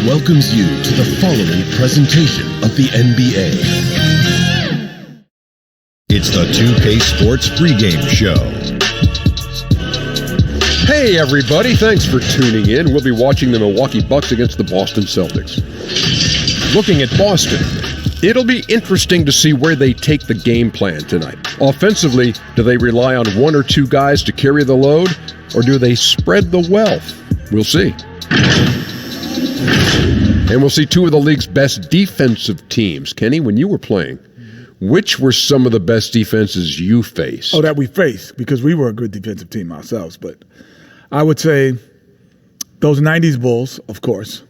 welcomes you to the following presentation of the NBA. It's the 2K Sports pregame show. Hey everybody, thanks for tuning in. We'll be watching the Milwauke Bucks against the Boston Celtics. Looking at Boston, it'll be interesting to see where they take the game plan tonight. Offensively, do they rely on one or two guys to carry the load, or do they spread the wealth? We'll see. And we'll see two of the league's best defensive teams. Kenny, when you were playing, which were some of the best defenses you faced? Oh, that we faced, because we were a good defensive team ourselves. But I would say those 90s Bulls, of course.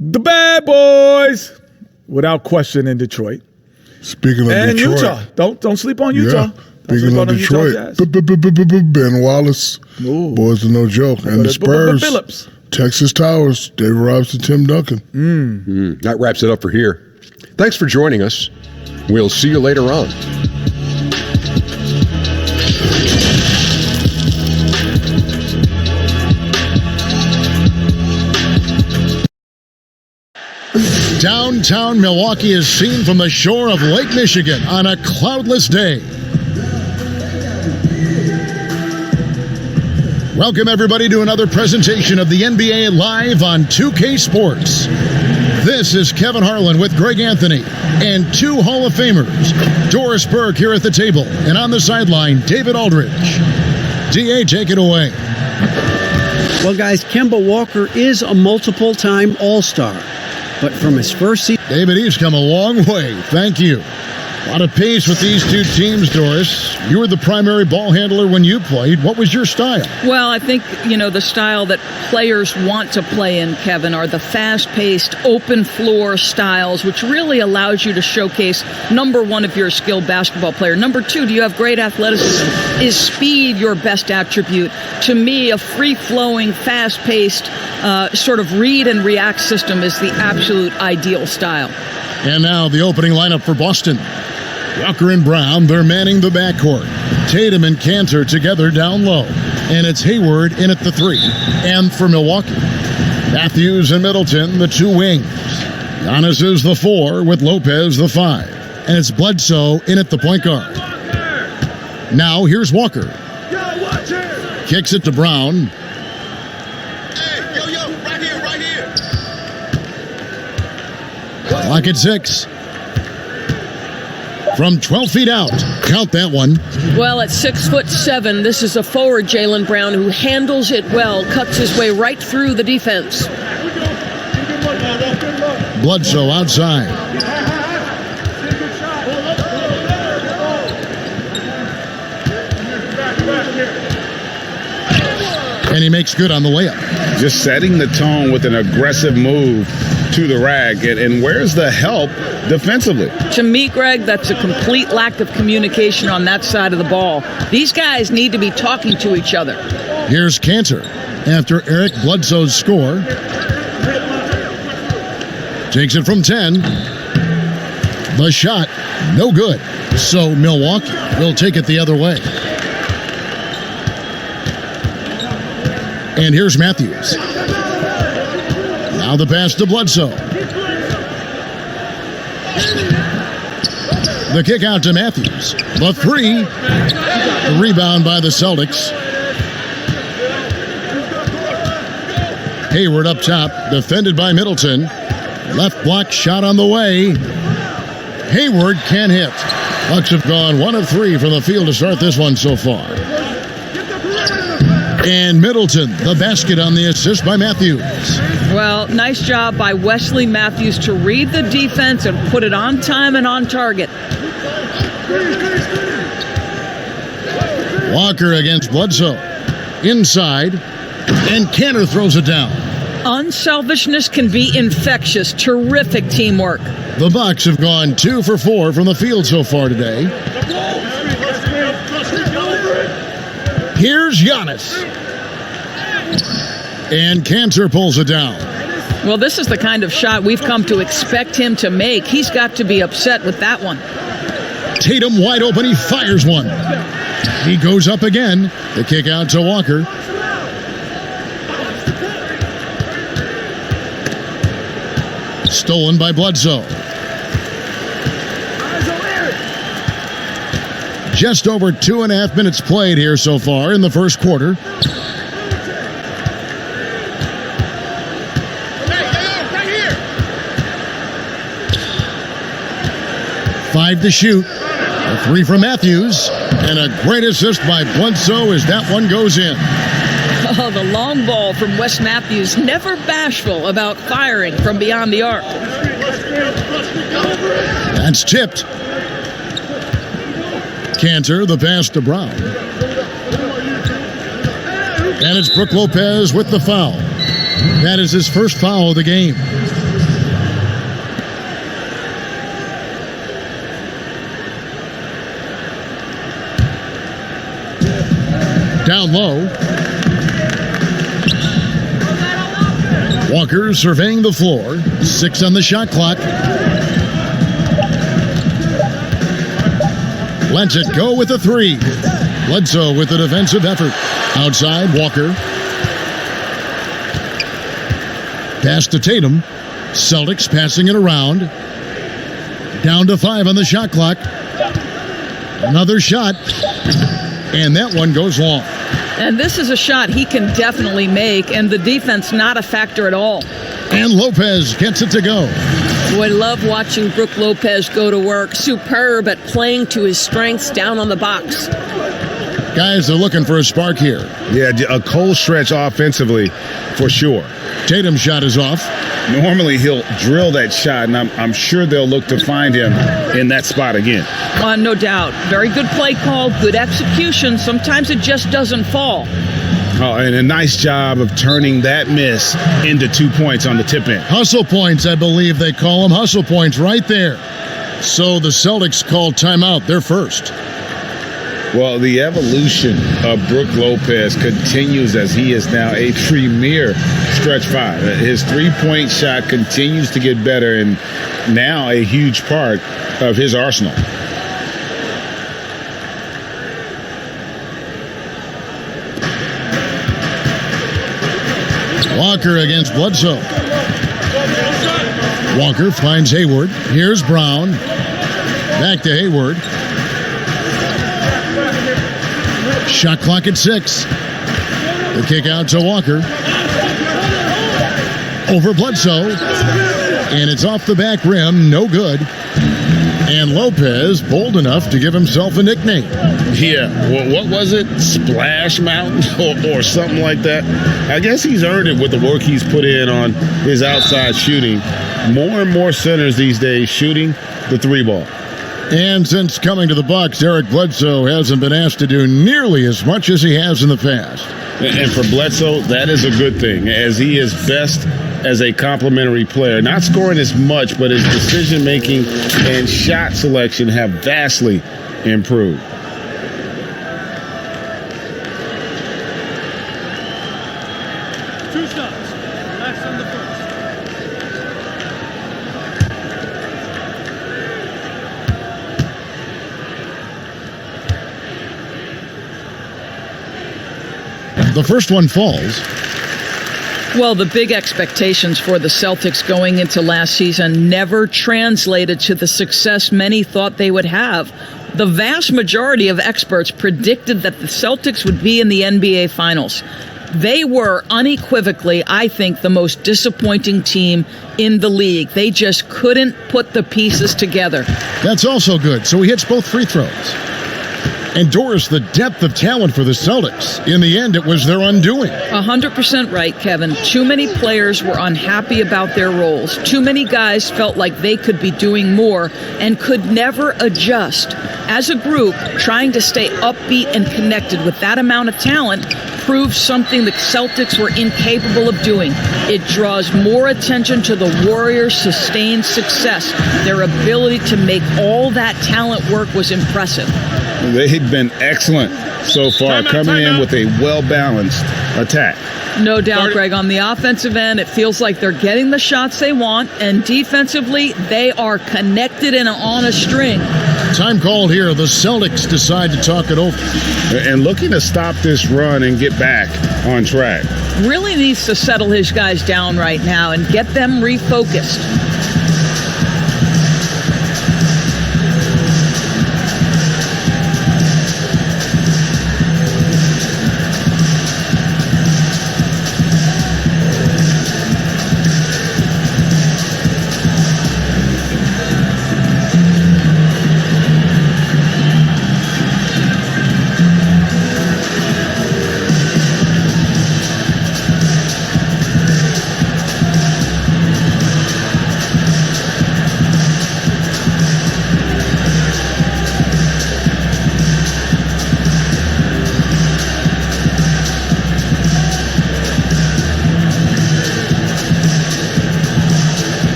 The bad boys, without question, in Detroit. Speaking of and Detroit. Utah. Don't sleep on Utah. Yeah. Speaking of Detroit, Ben Wallace, Ooh. boys are no joke. And the Spurs, Phillips. Texas Towers, David Robinson, Tim Duncan. That wraps it up for here. Thanks for joining us. We'll see you later on. Downtown Milwaukee is seen from the shore of Lake Michigan on a cloudless day. Welcome everybody to another presentation of the NBA live on 2K Sports. This is Kevin Harlan with Greg Anthony and two Hall of Famers, Doris Burke here at the table, and on the sideline, David Aldridge. DA, take it away. Well, guys, Kemba Walker is a multiple-time All-Star. But from his first season... David, he's come a long way. Thank you. A lot of pace with these two teams, Doris. You were the primary ball handler when you played. What was your style? Well, I think, the style that players want to play in, Kevin, are the fast-paced, open-floor styles, which really allows you to showcase, number one, if you're a skilled basketball player. Number two, do you have great athleticism? Is speed your best attribute? To me, a free-flowing, fast-paced, sort of read and react system is the absolute ideal style. And now the opening lineup for Boston. Walker and Brown, they're manning the backcourt. Tatum and Cantor together down low. And it's Hayward in at the three. And for Milwaukee, Matthews and Middleton, the two wings. Giannis is the four with Lopez the five. And it's Bledsoe in at the point guard. Now here's Walker. Kicks it to Brown. Clock at 6. From 12 feet out. Count that one. Well, at 6'7", this is a forward, Jaylen Brown, who handles it well, cuts his way right through the defense. Bledsoe outside. And he makes good on the layup. Just setting the tone with an aggressive move to the rack. And where's the help defensively? To me, Greg, that's a complete lack of communication on that side of the ball. These guys need to be talking to each other. Here's Cantor after Eric Bledsoe's score. Takes it from 10. The shot, no good. So Milwaukee will take it the other way. And here's Matthews. Now the pass to Bledsoe. The kick out to Matthews. The three. The rebound by the Celtics. Hayward up top. Defended by Middleton. Left block shot on the way. Hayward can't hit. Bucks have gone 1 of 3 from the field to start this one so far. And Middleton, the basket on the assist by Matthews. Well, nice job by Wesley Matthews to read the defense and put it on time and on target. Walker against Bledsoe. Inside. And Cantor throws it down. Unselfishness can be infectious. Terrific teamwork. The Bucks have gone 2 for 4 from the field so far today. Here's Giannis. And Cantor pulls it down. Well, this is the kind of shot we've come to expect him to make. He's got to be upset with that one. Tatum wide open. He fires one. He goes up again. The kick out to Walker. Stolen by Bledsoe. Just over 2.5 minutes played here so far in the first quarter. Five to shoot. A three from Matthews. And a great assist by Bledsoe as that one goes in. Oh, the long ball from Wes Matthews, never bashful about firing from beyond the arc. That's tipped. Cantor, the pass to Brown. And it's Brook Lopez with the foul. That is his first foul of the game. Down low. Walker surveying the floor. 6 on the shot clock. Lets it go with a 3. Bledsoe with the defensive effort. Outside, Walker. Pass to Tatum. Celtics passing it around. Down to 5 on the shot clock. Another shot. And that one goes long. And this is a shot he can definitely make, and the defense not a factor at all. And Lopez gets it to go. Boy, I love watching Brook Lopez go to work. Superb at playing to his strengths down on the box. Guys are looking for a spark here. Yeah, a cold stretch offensively for sure. Tatum's shot is off. Normally he'll drill that shot, and I'm sure they'll look to find him in that spot again. No doubt. Very good play call, good execution. Sometimes it just doesn't fall. Oh, and a nice job of turning that miss into 2 points on the tip in. Hustle points, I believe they call them. Hustle points right there. So the Celtics call timeout. They're first. Well, the evolution of Brook Lopez continues as he is now a premier stretch 5. His three-point shot continues to get better and now a huge part of his arsenal. Walker against Bledsoe. Walker finds Hayward. Here's Brown. Back to Hayward. Shot clock at 6. The kick out to Walker. Over Bledsoe. And it's off the back rim. No good. And Lopez bold enough to give himself a nickname. Yeah, well, what was it? Splash Mountain or something like that? I guess he's earned it with the work he's put in on his outside shooting. More and more centers these days shooting the 3-ball. And since coming to the Bucks, Eric Bledsoe hasn't been asked to do nearly as much as he has in the past. And for Bledsoe, that is a good thing, as he is best as a complementary player. Not scoring as much, but his decision-making and shot selection have vastly improved. The first one falls. Well, the big expectations for the Celtics going into last season never translated to the success many thought they would have. The vast majority of experts predicted that the Celtics would be in the NBA Finals. They were unequivocally, I think, the most disappointing team in the league. They just couldn't put the pieces together. That's also good. So he hits both free throws. Endorse the depth of talent for the Celtics. In the end, it was their undoing. 100% right, Kevin. Too many players were unhappy about their roles. Too many guys felt like they could be doing more and could never adjust. As a group, trying to stay upbeat and connected with that amount of talent proves something the Celtics were incapable of doing. It draws more attention to the Warriors' sustained success. Their ability to make all that talent work was impressive. They've been excellent so far, coming in with a well-balanced attack. No doubt, Greg. On the offensive end, it feels like they're getting the shots they want, and defensively, they are connected and on a string. Time called here. The Celtics decide to talk it over. And looking to stop this run and get back on track. Really needs to settle his guys down right now and get them refocused.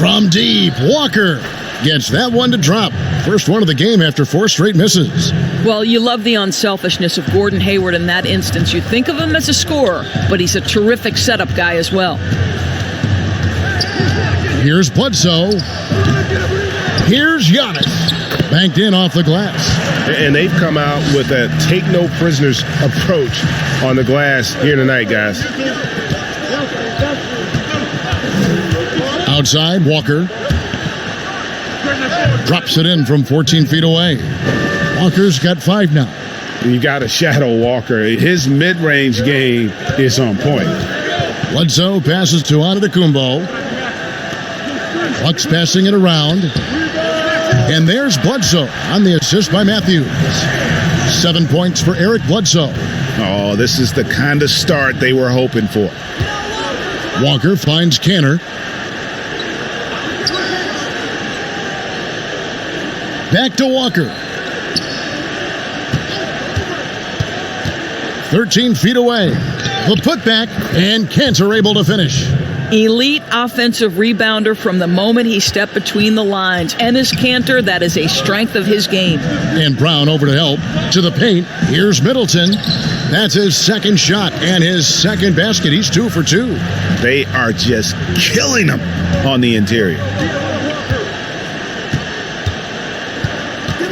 From deep, Walker gets that one to drop. First one of the game after 4 straight misses. Well, you love the unselfishness of Gordon Hayward in that instance. You think of him as a scorer, but he's a terrific setup guy as well. Here's Bledsoe. Here's Giannis. Banked in off the glass. And they've come out with a take no prisoners approach on the glass here tonight, guys. Outside, Walker. Drops it in from 14 feet away. Walker's got 5 now. You got to shadow Walker. His mid-range game is on point. Bledsoe passes to Antetokounmpo. Bucks passing it around. And there's Bledsoe on the assist by Matthews. 7 points for Eric Bledsoe. Oh, this is the kind of start they were hoping for. Walker finds Cantor. Back to Walker. 13 feet away. The putback, and Cantor able to finish. Elite offensive rebounder from the moment he stepped between the lines. Enes Kanter, that is a strength of his game. And Brown over to help. To the paint. Here's Middleton. That's his second shot and his second basket. He's 2 for 2. They are just killing them on the interior.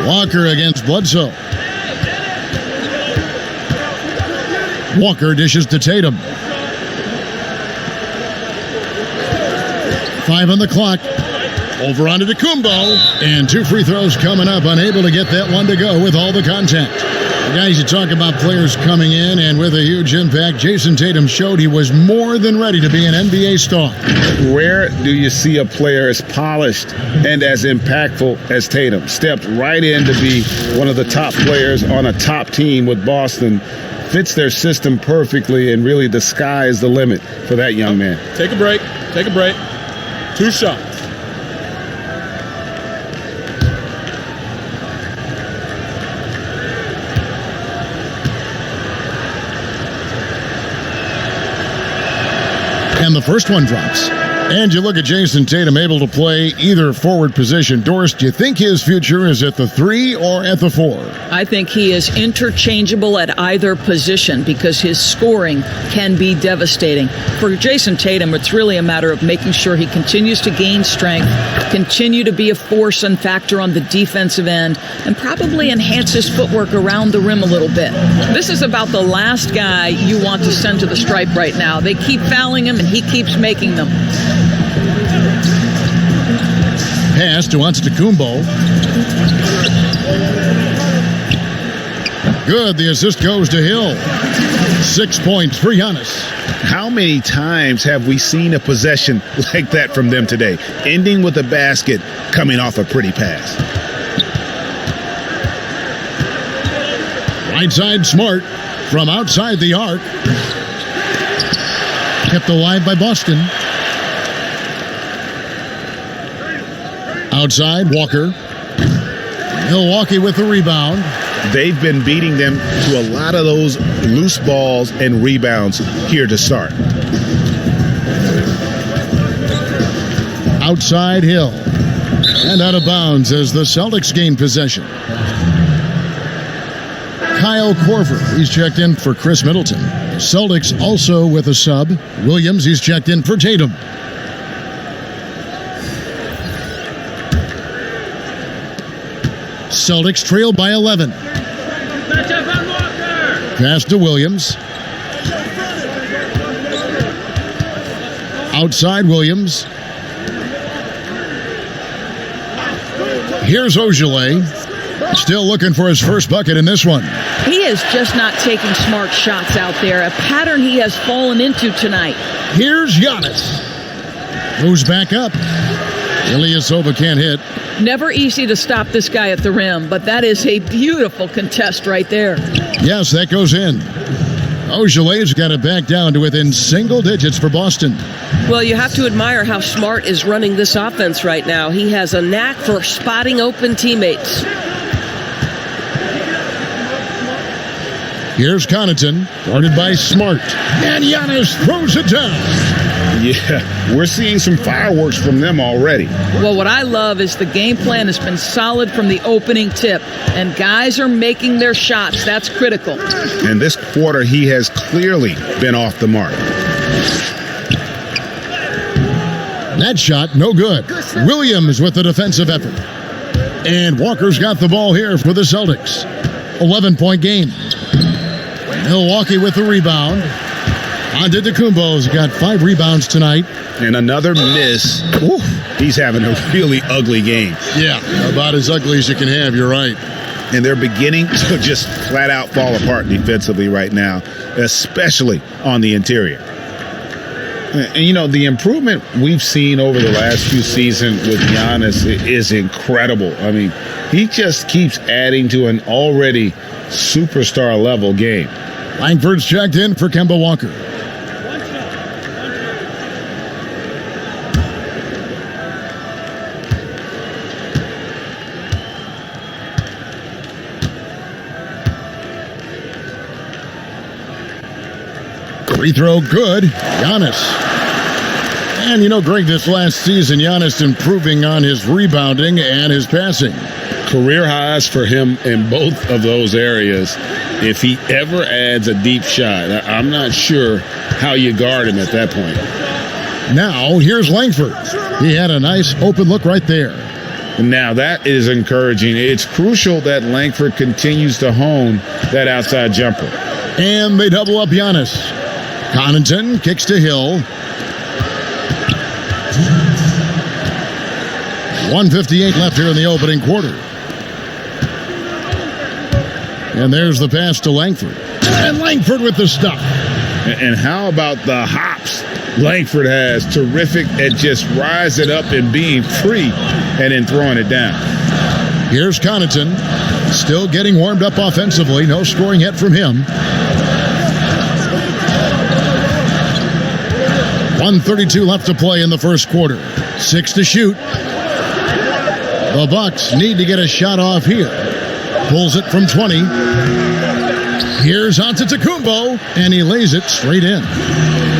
Walker against Bledsoe. Walker dishes to Tatum. 5 on the clock. Over onto Antetokounmpo. And 2 free throws coming up. Unable to get that one to go with all the contact. Guys, you talk about players coming in and with a huge impact. Jason Tatum showed he was more than ready to be an NBA star. Where do you see a player as polished and as impactful as Tatum? Stepped right in to be one of the top players on a top team with Boston. Fits their system perfectly, and really the sky is the limit for that young man. Take a break. Take a break. 2 shots. And the first one drops. And you look at Jason Tatum able to play either forward position. Doris, do you think his future is at the 3 or at the 4? I think he is interchangeable at either position because his scoring can be devastating. For Jason Tatum, it's really a matter of making sure he continues to gain strength, continue to be a force and factor on the defensive end, and probably enhance his footwork around the rim a little bit. This is about the last guy you want to send to the stripe right now. They keep fouling him, and he keeps making them. Pass to Antetokounmpo. Good. The assist goes to Hill. 6 points for Giannis. How many times have we seen a possession like that from them today? Ending with a basket, coming off a pretty pass. Right side Smart from outside the arc. Kept alive by Boston. Outside, Walker. Milwaukee with the rebound. They've been beating them to a lot of those loose balls and rebounds here to start. Outside, Hill. And out of bounds as the Celtics gain possession. Kyle Korver, he's checked in for Chris Middleton. Celtics also with a sub. Williams, he's checked in for Tatum. Celtics trail by 11. Pass to Williams. Outside Williams. Here's Ogilvy. Still looking for his first bucket in this one. He is just not taking smart shots out there, a pattern he has fallen into tonight. Here's Giannis. Moves back up. Ilyasova can't hit. Never easy to stop this guy at the rim, but that is a beautiful contest right there. Yes, that goes in. Ogilvy's got it back down to within single digits for Boston. Well, you have to admire how Smart is running this offense right now. He has a knack for spotting open teammates. Here's Connaughton, guarded by Smart. And Giannis throws it down. Yeah, we're seeing some fireworks from them already. Well, what I love is the game plan has been solid from the opening tip, and guys are making their shots. That's critical. And this quarter, he has clearly been off the mark. That shot, no good. Williams with the defensive effort. And Walker's got the ball here for the Celtics. 11-point game. Milwaukee with the rebound. Antetokounmpo's got 5 rebounds tonight. And another miss. Woo, he's having a really ugly game. Yeah, about as ugly as you can have, you're right. And they're beginning to just flat out fall apart defensively right now, especially on the interior. And, you know, the improvement we've seen over the last few seasons with Giannis is incredible. I mean, he just keeps adding to an already superstar level game. Langford's checked in for Kemba Walker. Free throw good. Giannis. And you know, Greg, this last season, Giannis improving on his rebounding and his passing. Career highs for him in both of those areas. If he ever adds a deep shot, I'm not sure how you guard him at that point. Now, here's Langford. He had a nice open look right there. Now, that is encouraging. It's crucial that Langford continues to hone that outside jumper. And they double up Giannis. Connaughton kicks to Hill. 1:58 left here in the opening quarter. And there's the pass to Langford. And Langford with the stuff. And how about the hops Langford has? Terrific at just rising up and being free and then throwing it down. Here's Connaughton. Still getting warmed up offensively. No scoring yet from him. 1:32 left to play in the first quarter. 6 to shoot. The Bucks need to get a shot off here. Pulls it from 20. Here's Antetokounmpo, and he lays it straight in.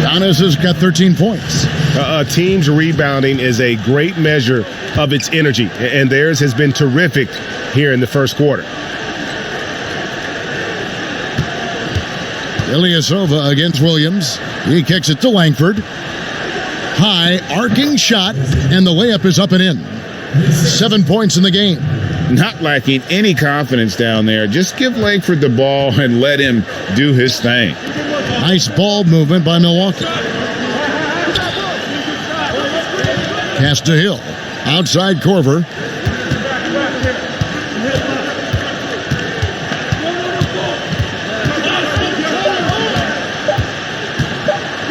Giannis has got 13 points. A team's rebounding is a great measure of its energy, and theirs has been terrific here in the first quarter. Ilyasova against Williams. He kicks it to Langford. High, arcing shot, and the layup is up and in. 7 points in the game. Not lacking any confidence down there. Just give Langford the ball and let him do his thing. Nice ball movement by Milwaukee. Pass to Hill. Outside Korver.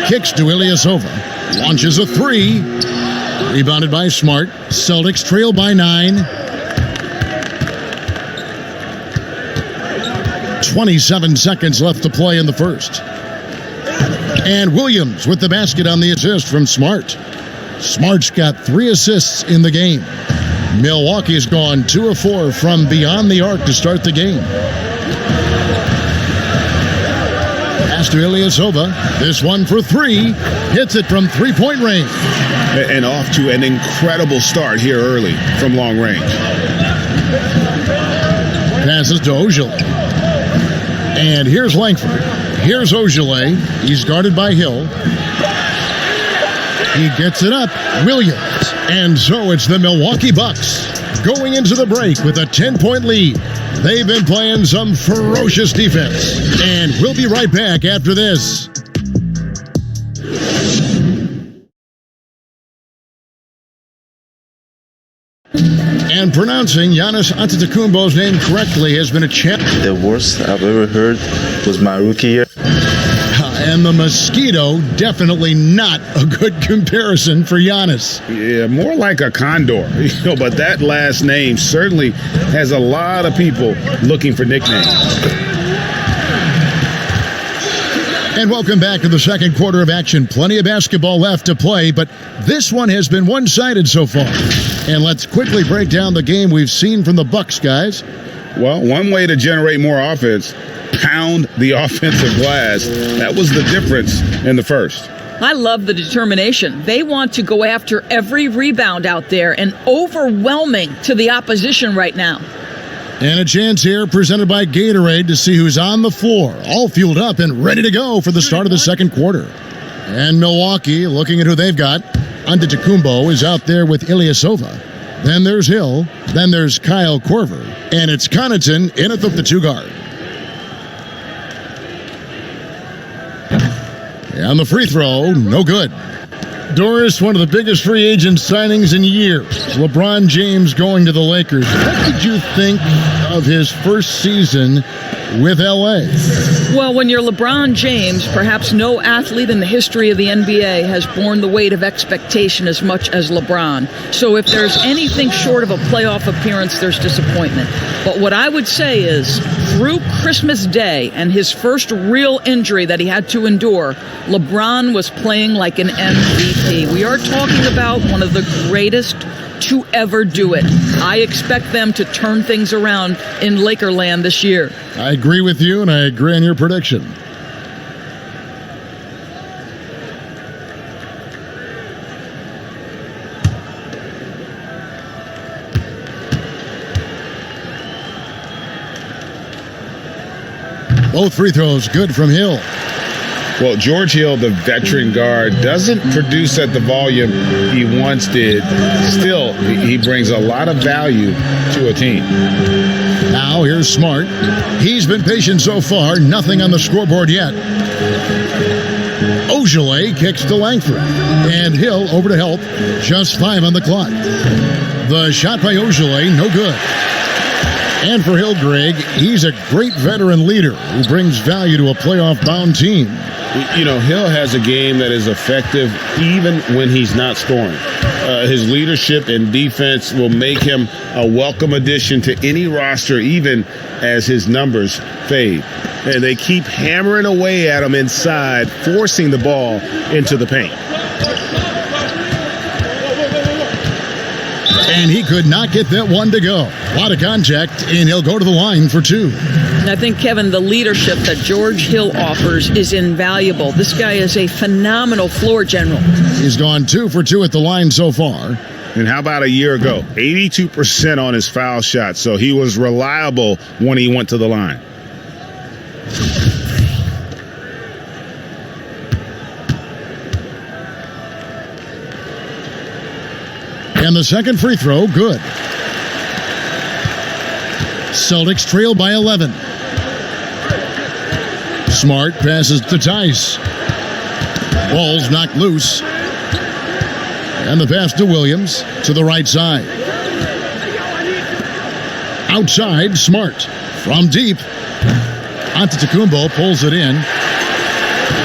Kicks to Ilyasova. Launches a 3. Rebounded by Smart. Celtics trail by 9. 27 seconds left to play in the first. And Williams with the basket on the assist from Smart. Smart's got 3 assists in the game. Milwaukee's gone 2 of 4 from beyond the arc to start the game. Pass to Ilyasova. This one for 3. Hits it from 3-point range. And off to an incredible start here early from long range. Passes to Ojale. And here's Langford. Here's Ojale. He's guarded by Hill. He gets it up. Williams. And so it's the Milwaukee Bucks going into the break with a 10-point lead. They've been playing some ferocious defense. And we'll be right back after this. And pronouncing Giannis Antetokounmpo's name correctly has been a challenge. The worst I've ever heard was my rookie year. And the mosquito, definitely not a good comparison for Giannis. Yeah, more like a condor. But that last name certainly has a lot of people looking for nicknames. And welcome back to the second quarter of action. Plenty of basketball left to play, but this one has been one-sided so far. And let's quickly break down the game we've seen from the Bucks, guys. Well, one way to generate more offense, pound the offensive glass. That was the difference in the first. I love the determination. They want to go after every rebound out there, and overwhelming to the opposition right now. And a chance here presented by Gatorade to see who's on the floor, all fueled up and ready to go for the start of the second quarter. And Milwaukee, looking at who they've got, Antetokounmpo is out there with Ilyasova. Then there's Hill. Then there's Kyle Korver. And it's Connaughton in at the 2-guard. And the free throw, no good. Doris, one of the biggest free agent signings in years. LeBron James going to the Lakers. What did you think of his first season with L.A.? Well, when you're LeBron James, perhaps no athlete in the history of the NBA has borne the weight of expectation as much as LeBron. So if there's anything short of a playoff appearance, there's disappointment. But what I would say is, through Christmas Day and his first real injury that he had to endure, LeBron was playing like an MVP. We are talking about one of the greatest to ever do it. I expect them to turn things around in Lakerland this year. I agree with you, and I agree on your prediction. Both free throws good from Hill. Well, George Hill, the veteran guard, doesn't produce at the volume he once did. Still, he brings a lot of value to a team. Now here's Smart. He's been patient so far. Nothing on the scoreboard yet. Ogilvy kicks to Langford. And Hill over to help. Just 5 on the clock. The shot by Ogilvy, no good. And for Hill, Greg, he's a great veteran leader who brings value to a playoff-bound team. You know, Hill has a game that is effective even when he's not scoring. His leadership and defense will make him a welcome addition to any roster, even as his numbers fade. And they keep hammering away at him inside, forcing the ball into the paint. And he could not get that one to go. A lot of contact, and he'll go to the line for 2. I think, Kevin, the leadership that George Hill offers is invaluable. This guy is a phenomenal floor general. He's gone 2 for 2 at the line so far. And how about a year ago? 82% on his foul shot, so he was reliable when he went to the line. And the second free throw, good. Celtics trail by 11. Smart passes to Tice. Ball's knocked loose. And the pass to Williams to the right side. Outside, Smart. From deep. Antetokounmpo pulls it in.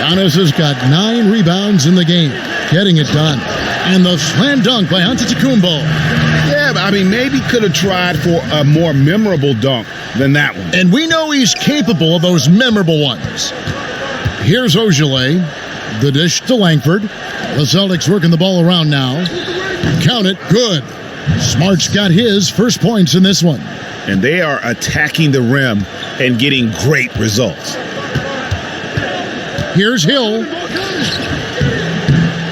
Giannis has got 9 rebounds in the game. Getting it done. And the slam dunk by Antetokounmpo. Yeah, but I mean, maybe could have tried for a more memorable dunk than that one. And we know he's capable of those memorable ones. Here's Ogilvy. The dish to Langford. The Celtics working the ball around now. Count it. Good. Smart's got his first points in this one. And they are attacking the rim and getting great results. Here's Hill.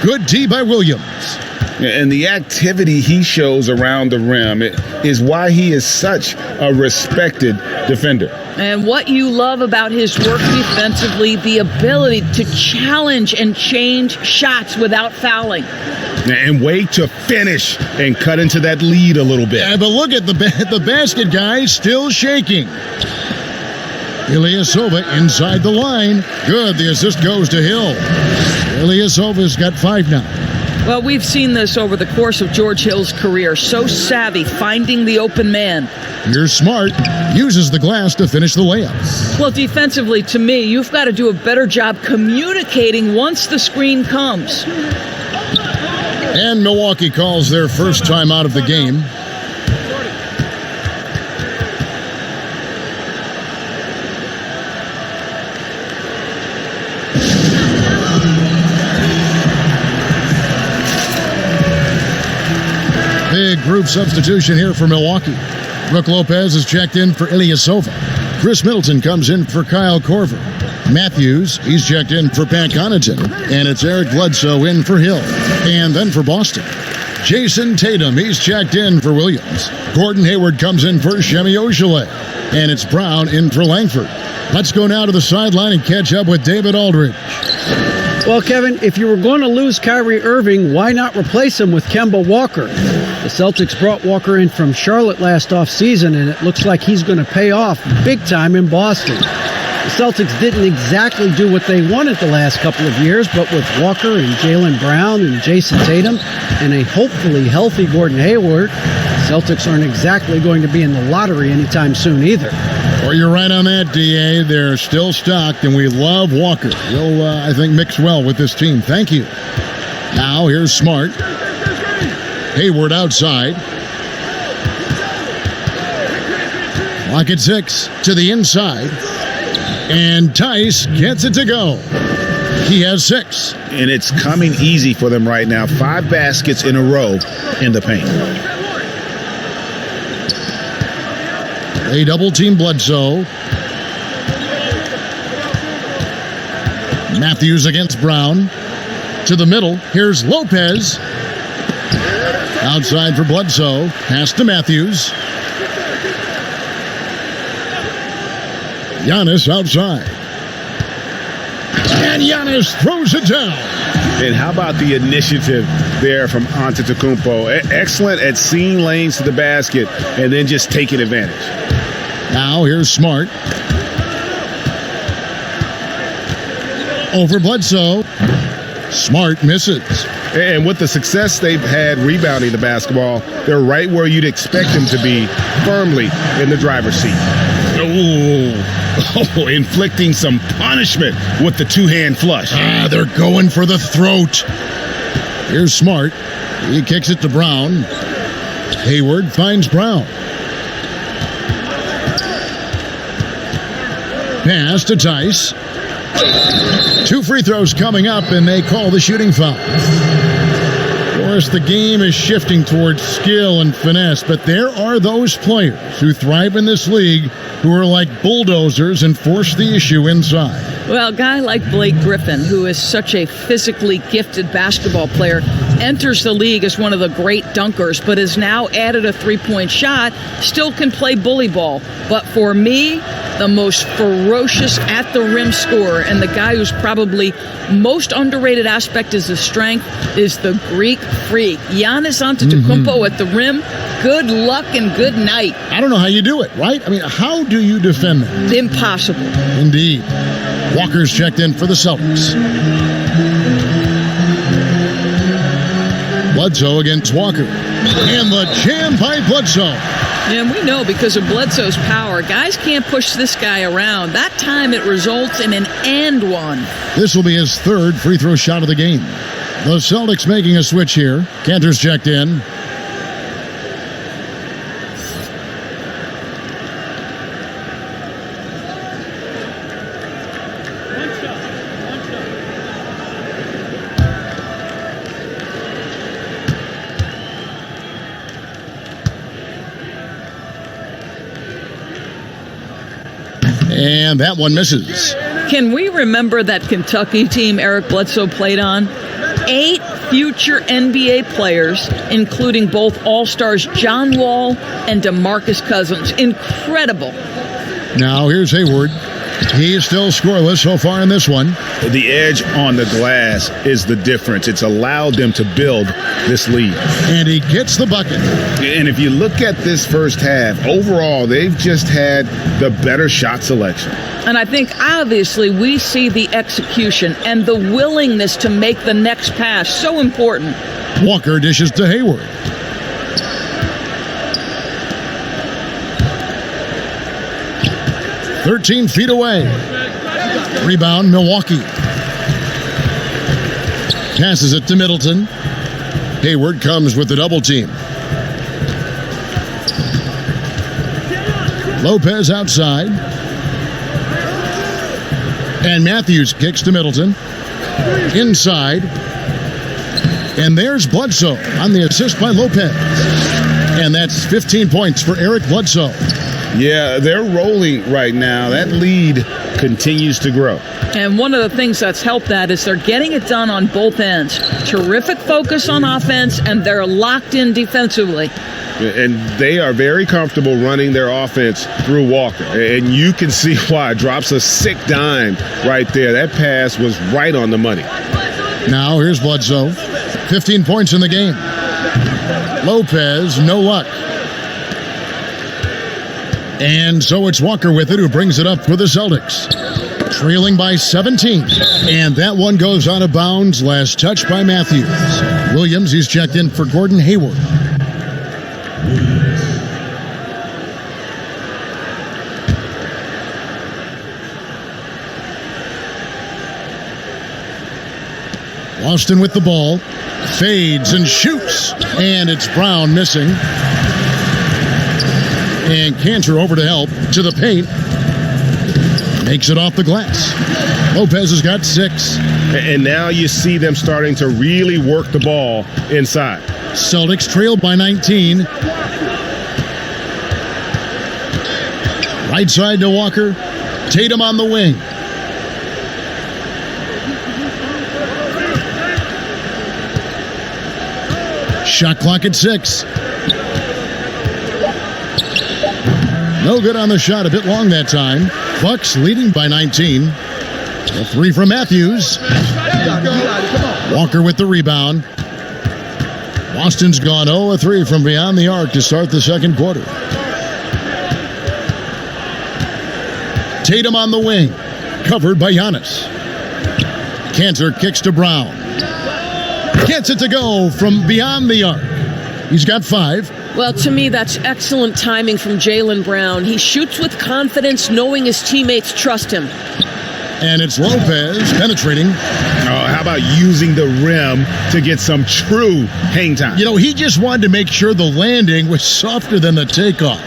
Good D by Williams. And the activity he shows around the rim is why he is such a respected defender. And what you love about his work defensively, the ability to challenge and change shots without fouling. And wait to finish and cut into that lead a little bit. Yeah, but look at the basket guy still shaking. Ilyasova inside the line. Good. The assist goes to Hill. Ilyasova's got 5 now. Well, we've seen this over the course of George Hill's career. So savvy, finding the open man. You're Smart. Uses the glass to finish the layup. Well, defensively, to me, you've got to do a better job communicating once the screen comes. And Milwaukee calls their first time out of the game. Big group substitution here for Milwaukee. Brook Lopez is checked in for Ilyasova. Chris Middleton comes in for Kyle Korver. Matthews, he's checked in for Pat Connaughton. And it's Eric Bledsoe in for Hill. And then for Boston, Jason Tatum, he's checked in for Williams. Gordon Hayward comes in for Shemi Ojeleye. And it's Brown in for Langford. Let's go now to the sideline and catch up with David Aldridge. Well, Kevin, if you were going to lose Kyrie Irving, why not replace him with Kemba Walker? The Celtics brought Walker in from Charlotte last offseason, and it looks like he's going to pay off big time in Boston. The Celtics didn't exactly do what they wanted the last couple of years, but with Walker and Jaylen Brown and Jason Tatum and a hopefully healthy Gordon Hayward, the Celtics aren't exactly going to be in the lottery anytime soon either. Well, you're right on that, D.A. They're still stocked, and we love Walker. He'll, I think, mix well with this team. Thank you. Now, here's Smart. Hayward outside. Clock at 6 to the inside. And Tice gets it to go. He has 6. And it's coming easy for them right now. 5 baskets in a row in the paint. They double-team Bledsoe. Matthews against Brown. To the middle. Here's Lopez. Outside for Bledsoe. Pass to Matthews. Giannis outside. And Giannis throws it down. And how about the initiative there from Antetokounmpo? Excellent at seeing lanes to the basket and then just taking advantage. Now here's Smart. Over Bledsoe. Smart misses. And with the success they've had rebounding the basketball, they're right where you'd expect them to be, firmly in the driver's seat. Oh, inflicting some punishment with the two-hand flush. They're going for the throat. Here's Smart. He kicks it to Brown. Hayward finds Brown. Pass to Tice. 2 free throws coming up, and they call the shooting foul. Of course, the game is shifting towards skill and finesse, but there are those players who thrive in this league who are like bulldozers and force the issue inside. Well, a guy like Blake Griffin, who is such a physically gifted basketball player, enters the league as one of the great dunkers, but has now added a three-point shot, still can play bully ball. But for me, the most ferocious at-the-rim scorer and the guy who's probably most underrated aspect is his strength is the Greek freak. Giannis Antetokounmpo at the rim, good luck and good night. I don't know how you do it, right? I mean, how do you defend that? Impossible. Indeed. Walker's checked in for the Celtics. Bledsoe against Walker. And the jam by Bledsoe. And we know because of Bledsoe's power, guys can't push this guy around. That time it results in an and one. This will be his 3rd free throw shot of the game. The Celtics making a switch here. Cantor's checked in. And that one misses. Can we remember that Kentucky team Eric Bledsoe played on? 8 future NBA players, including both All-Stars John Wall and DeMarcus Cousins. Incredible. Now here's Hayward. He's still scoreless so far in this one. The edge on the glass is the difference. It's allowed them to build this lead. And he gets the bucket. And if you look at this first half, overall, they've just had the better shot selection. And I think, obviously, we see the execution and the willingness to make the next pass so important. Walker dishes to Hayward. "13 feet away." Rebound, Milwaukee. Passes it to Middleton. Hayward comes with the double team. Lopez outside. And Matthews kicks to Middleton. Inside. And there's Bledsoe on the assist by Lopez. And that's 15 points for Eric Bledsoe. Yeah, they're rolling right now. That lead continues to grow. And one of the things that's helped that is they're getting it done on both ends. Terrific focus on offense, and they're locked in defensively. And they are very comfortable running their offense through Walker. And you can see why. Drops a sick dime right there. That pass was right on the money. Now here's Bledsoe. 15 points in the game. Lopez, no luck. And so it's Walker with it, who brings it up for the Celtics. Trailing by 17. And that one goes out of bounds. Last touch by Matthews. Williams, he's checked in for Gordon Hayward. Boston with the ball. Fades and shoots. And it's Brown missing. And Cantor over to help to the paint. Makes it off the glass. Lopez has got 6. And now you see them starting to really work the ball inside. Celtics trailed by 19. Right side to Walker. Tatum on the wing. Shot clock at 6. No good on the shot. A bit long that time. Bucks leading by 19. A 3 from Matthews. Walker with the rebound. Boston's gone 0-3 from beyond the arc to start the second quarter. Tatum on the wing. Covered by Giannis. Cantor kicks to Brown. Gets it to go from beyond the arc. He's got 5. Well, to me, that's excellent timing from Jaylen Brown. He shoots with confidence, knowing his teammates trust him. And it's Lopez penetrating. Oh, how about using the rim to get some true hang time? You know, he just wanted to make sure the landing was softer than the takeoff.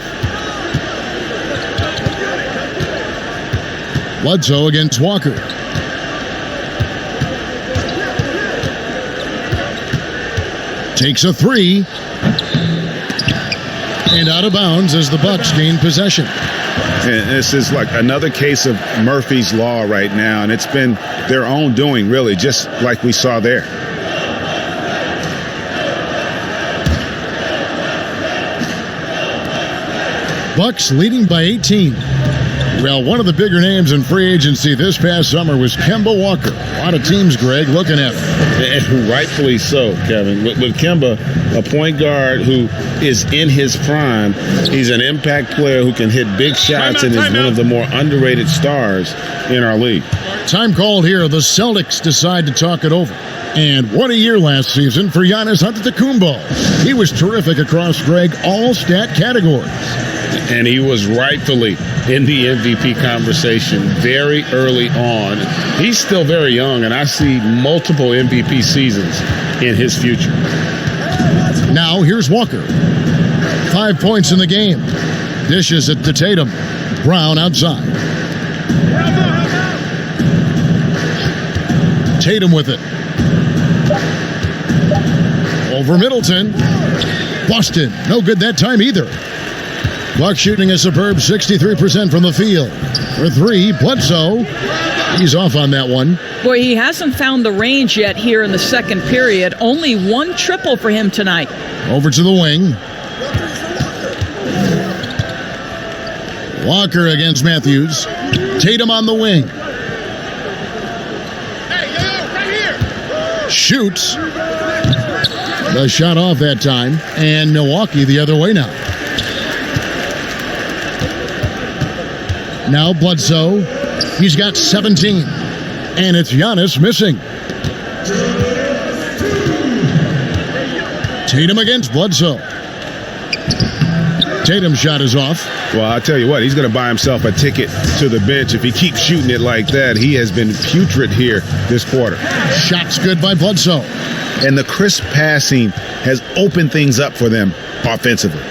Bledsoe against Walker. Takes a 3. And out of bounds as the Bucks gain possession. And this is like another case of Murphy's Law right now, and it's been their own doing, really, just like we saw there. Bucks leading by 18. Well, one of the bigger names in free agency this past summer was Kemba Walker. A lot of teams, Greg, looking at him. And rightfully so, Kevin. With Kemba, a point guard who is in his prime, he's an impact player who can hit big shots and is one of the more underrated stars in our league. Time called here. The Celtics decide to talk it over. And what a year last season for Giannis Antetokounmpo. He was terrific across, Greg, all stat categories. And he was rightfully in the MVP conversation very early on. He's still very young, and I see multiple MVP seasons in his future. Now here's Walker. 5 points in the game. Dishes it to Tatum. Brown outside. Tatum with it. Over Middleton. Boston. No good that time either. Bucks shooting a superb 63% from the field. For 3, Bledsoe. He's off on that one. Boy, he hasn't found the range yet here in the second period. Only 1 triple for him tonight. Over to the wing. Walker against Matthews. Tatum on the wing. Shoots. The shot off that time. And Milwaukee the other way now. Now Bledsoe. He's got 17. And it's Giannis missing. Tatum against Bledsoe. Tatum's shot is off. Well, I tell you what, he's going to buy himself a ticket to the bench if he keeps shooting it like that. He has been putrid here this quarter. Shots good by Bledsoe. And the crisp passing has opened things up for them offensively.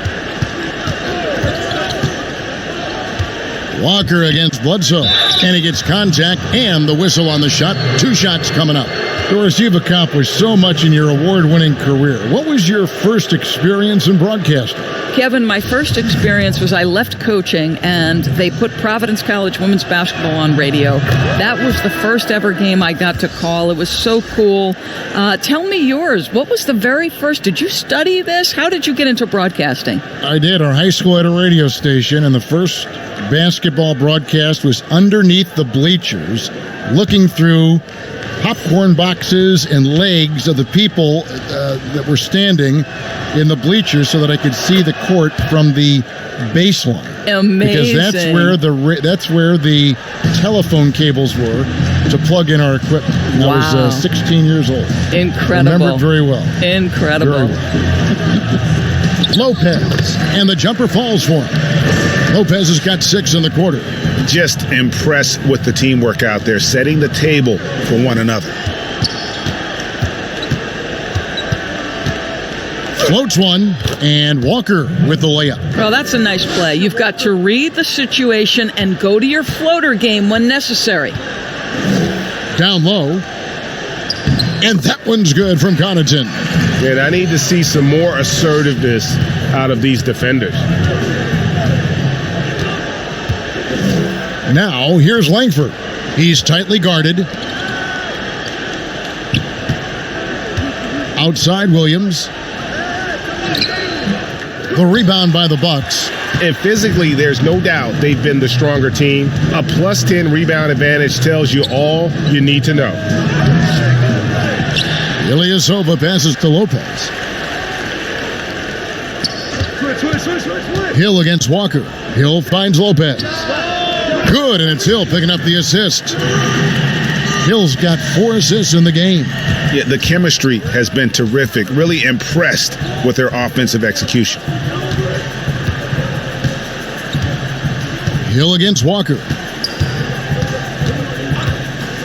Walker against Bledsoe. And he gets contact and the whistle on the shot. 2 shots coming up. Doris, you've accomplished so much in your award-winning career. What was your first experience in broadcasting? Kevin, my first experience was I left coaching and they put Providence College women's basketball on radio. That was the first ever game I got to call. It was so cool. Tell me yours. What was the very first? Did you study this? How did you get into broadcasting? I did. Our high school had a radio station, and the first basketball broadcast was underneath the bleachers, looking through popcorn boxes and legs of the people that were standing in the bleachers so that I could see the court from the baseline. Amazing. Because that's where the telephone cables were to plug in our equipment. And I was 16 years old. Incredible. Remember it very well. Incredible. Very well. Lopez, and the jumper falls for him. Lopez has got 6 in the quarter. Just impressed with the teamwork out there, setting the table for one another. Floats one, and Walker with the layup. Well, that's a nice play. You've got to read the situation and go to your floater game when necessary. Down low, and that one's good from Connaughton. Man, I need to see some more assertiveness out of these defenders. Now, here's Langford. He's tightly guarded. Outside Williams. The rebound by the Bucks. And physically, there's no doubt they've been the stronger team. A plus 10 rebound advantage tells you all you need to know. Ilyasova passes to Lopez. Hill against Walker. Hill finds Lopez. Good, and it's Hill picking up the assist. Hill's got 4 assists in the game. Yeah, the chemistry has been terrific. Really impressed with their offensive execution. Hill against Walker.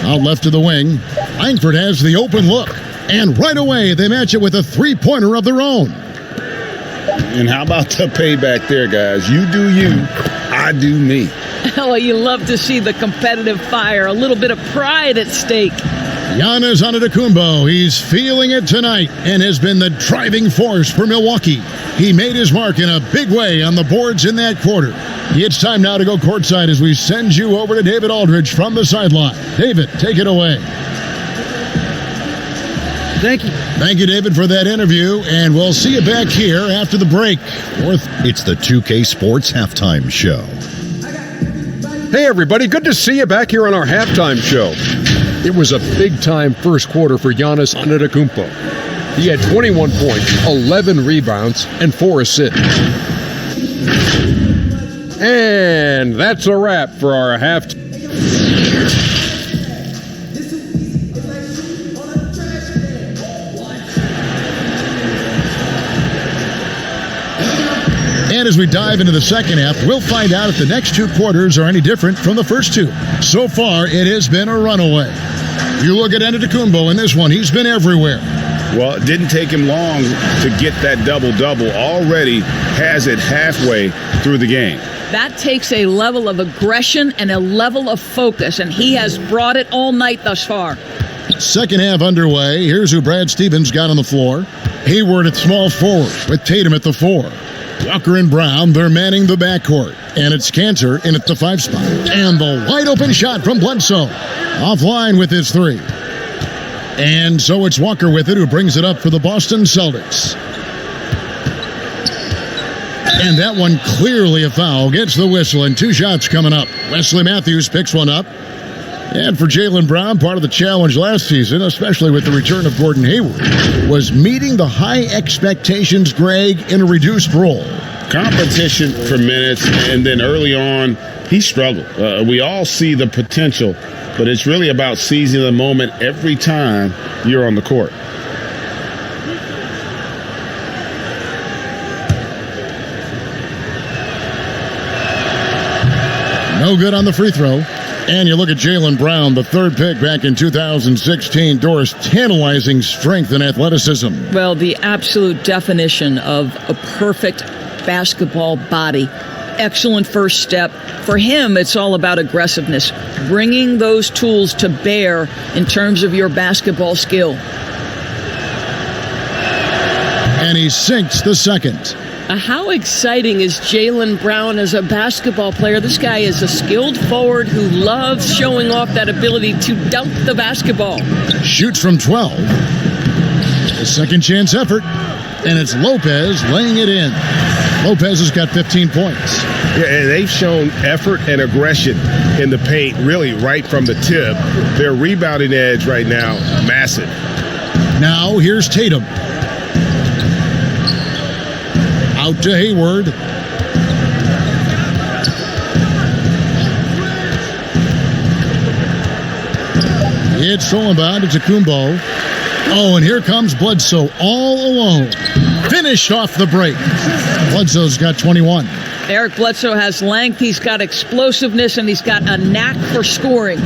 Out left to the wing. Langford has the open look. And right away, they match it with a three-pointer of their own. And how about the payback there, guys? You do you, I do me. Well, you love to see the competitive fire, a little bit of pride at stake. Giannis Antetokounmpo, he's feeling it tonight and has been the driving force for Milwaukee. He made his mark in a big way on the boards in that quarter. It's time now to go courtside as we send you over to David Aldridge from the sideline. David, take it away. Thank you. Thank you, David, for that interview, and we'll see you back here after the break. It's the 2K Sports Halftime Show. Hey, everybody. Good to see you back here on our halftime show. It was a big-time first quarter for Giannis Antetokounmpo. He had 21 points, 11 rebounds, and 4 assists. And that's a wrap for our halftime. And as we dive into the second half, we'll find out if the next 2 quarters are any different from the first 2. So far, it has been a runaway. You look at Antetokounmpo in this one, he's been everywhere. Well, it didn't take him long to get that double-double. Already has it halfway through the game. That takes a level of aggression and a level of focus, and he has brought it all night thus far. Second half underway. Here's who Brad Stevens got on the floor. Hayward at small forward with Tatum at the 4. Walker and Brown, they're manning the backcourt. And it's Cantor in at the 5 spot. And the wide open shot from Bledsoe. Offline with his 3. And so it's Walker with it, who brings it up for the Boston Celtics. And that one clearly a foul. Gets the whistle, and 2 shots coming up. Wesley Matthews picks one up. And for Jaylen Brown, part of the challenge last season, especially with the return of Gordon Hayward, was meeting the high expectations, Greg, in a reduced role. Competition for minutes, and then early on, he struggled. We all see the potential, but it's really about seizing the moment every time you're on the court. No good on the free throw. And you look at Jaylen Brown, the 3rd pick back in 2016. Doris, tantalizing strength and athleticism. Well, the absolute definition of a perfect basketball body. Excellent first step. For him, it's all about aggressiveness, bringing those tools to bear in terms of your basketball skill. And he sinks the second. How exciting is Jaylen Brown as a basketball player? This guy is a skilled forward who loves showing off that ability to dunk the basketball. Shoots from 12. A second chance effort, and it's Lopez laying it in. Lopez has got 15 points. Yeah, and they've shown effort and aggression in the paint, really right from the tip. Their rebounding edge right now, massive. Now here's Tatum. Out to Hayward. It's stolen by Antetokounmpo. Oh, and here comes Bledsoe all alone. Finished off the break. Bledsoe's got 21. Eric Bledsoe has length, he's got explosiveness, and he's got a knack for scoring.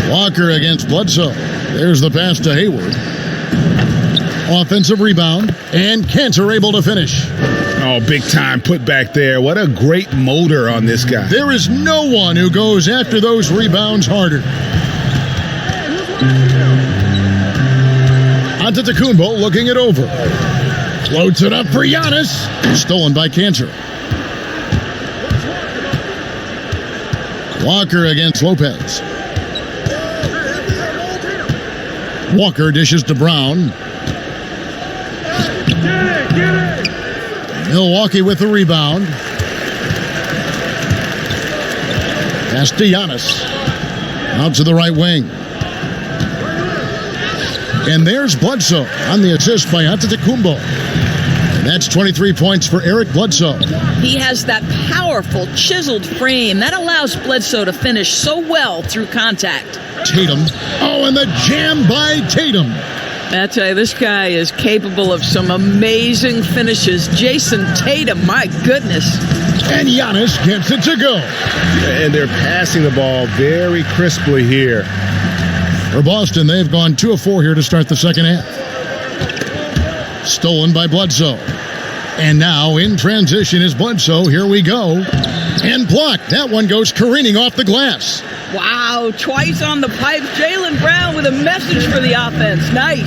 Walker against Bledsoe. There's the pass to Hayward. Offensive rebound, and Cantor able to finish. Oh, big time put back there. What a great motor on this guy. There is no one who goes after those rebounds harder. Antetokounmpo looking it over. Floats it up for Giannis. Stolen by Cantor. Walker against Lopez. Walker dishes to Brown. Milwaukee with the rebound. Pass to Giannis. Out to the right wing. And there's Bledsoe on the assist by Antetokounmpo. That's 23 points for Eric Bledsoe. He has that powerful, chiseled frame that allows Bledsoe to finish so well through contact. Tatum. Oh, and the jam by Tatum. I tell you, this guy is capable of some amazing finishes. Jason Tatum, my goodness. And Giannis gets it to go. And they're passing the ball very crisply here. For Boston, they've gone 2 of 4 here to start the second half. Stolen by Bledsoe. And now in transition is Bledsoe. Here we go. And blocked. That one goes careening off the glass. Wow, twice on the pipe. Jaylen Brown with a message for the offense. Nice.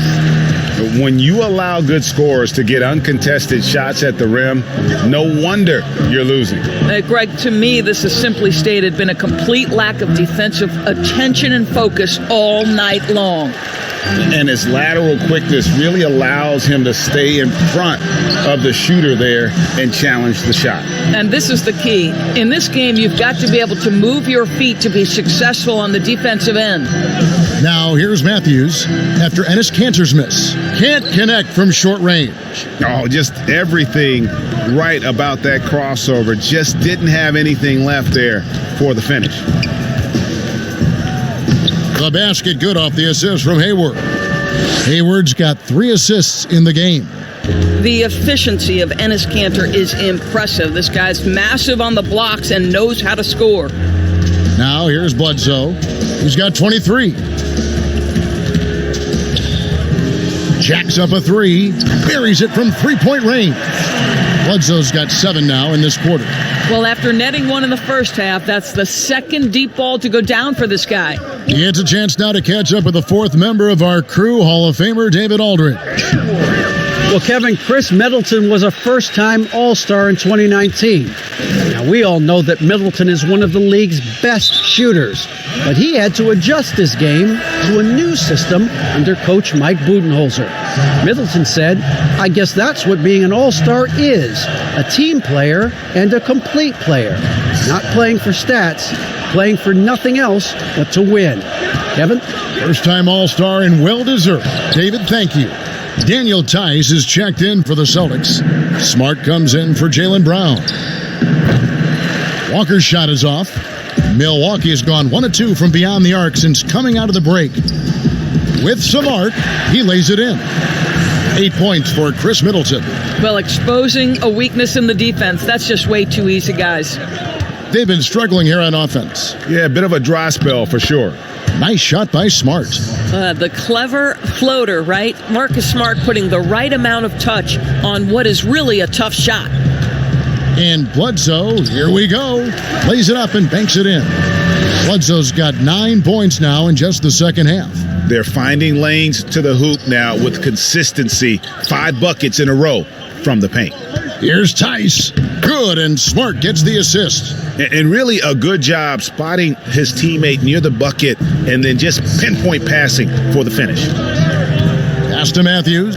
When you allow good scorers to get uncontested shots at the rim, no wonder you're losing. Greg, to me, this has simply stated been a complete lack of defensive attention and focus all night long. And his lateral quickness really allows him to stay in front of the shooter there and challenge the shot. And this is the key. In this game, you've got to be able to move your feet to be successful on the defensive end. Now here's Matthews after Enes Kanter's miss. Can't connect from short range. Oh, just everything right about that crossover. Just didn't have anything left there for the finish. The basket good off the assist from Hayward. Hayward's got 3 assists in the game. The efficiency of Enes Kanter is impressive. This guy's massive on the blocks and knows how to score. Now here's Bledsoe. He's got 23. Jacks up a 3. Buries it from 3-point range. Bledsoe's got 7 now in this quarter. Well, after netting 1 in the first half, that's the second deep ball to go down for this guy. He gets a chance now to catch up with the 4th member of our crew, Hall of Famer David Aldridge. Well, Kevin, Chris Middleton was a first-time All-Star in 2019. Now, we all know that Middleton is one of the league's best shooters, but he had to adjust his game to a new system under Coach Mike Budenholzer. Middleton said, "I guess that's what being an All-Star is, a team player and a complete player. Not playing for stats, playing for nothing else but to win." Kevin? First-time All-Star and well-deserved. David, thank you. Daniel Tice is checked in for the Celtics. Smart comes in for Jaylen Brown. Walker's shot is off. Milwaukee has gone 1 of 2 from beyond the arc since coming out of the break. With some arc, he lays it in. 8 points for Chris Middleton. Well, exposing a weakness in the defense, that's just way too easy, guys. They've been struggling here on offense. Yeah, a bit of a dry spell for sure. Nice shot by Smart. The clever floater, right? Marcus Smart putting the right amount of touch on what is really a tough shot. And Bledsoe, here we go. Lays it up and banks it in. Bledsoe's got 9 points now in just the second half. They're finding lanes to the hoop now with consistency. 5 buckets in a row from the paint. Here's Tice. Good, and Smart gets the assist. And really a good job spotting his teammate near the bucket and then just pinpoint passing for the finish. Pass to Matthews.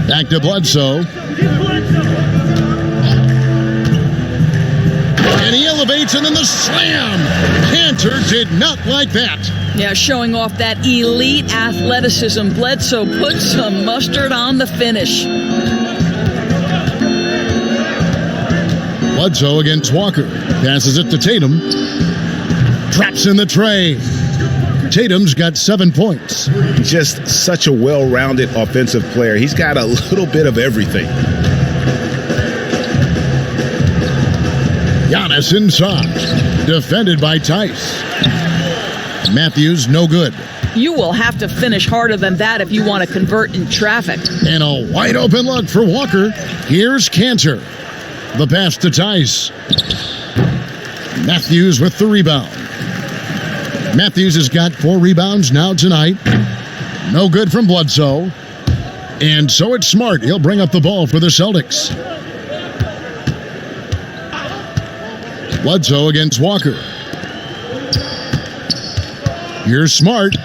Back to Bledsoe. And he elevates, and then the slam. Cantor did not like that. Yeah, showing off that elite athleticism. Bledsoe put some mustard on the finish. Bledsoe against Walker. Passes it to Tatum. Drops in the tray. Tatum's got 7 points. Just such a well-rounded offensive player. He's got a little bit of everything. Giannis inside. Defended by Tice. Matthews, no good. You will have to finish harder than that if you want to convert in traffic. And a wide open look for Walker. Here's Cantor. The pass to Tice. Matthews with the rebound. Matthews has got 4 rebounds now tonight. No good from Bledsoe. And so it's Smart. He'll bring up the ball for the Celtics. Bledsoe against Walker. Here's Smart.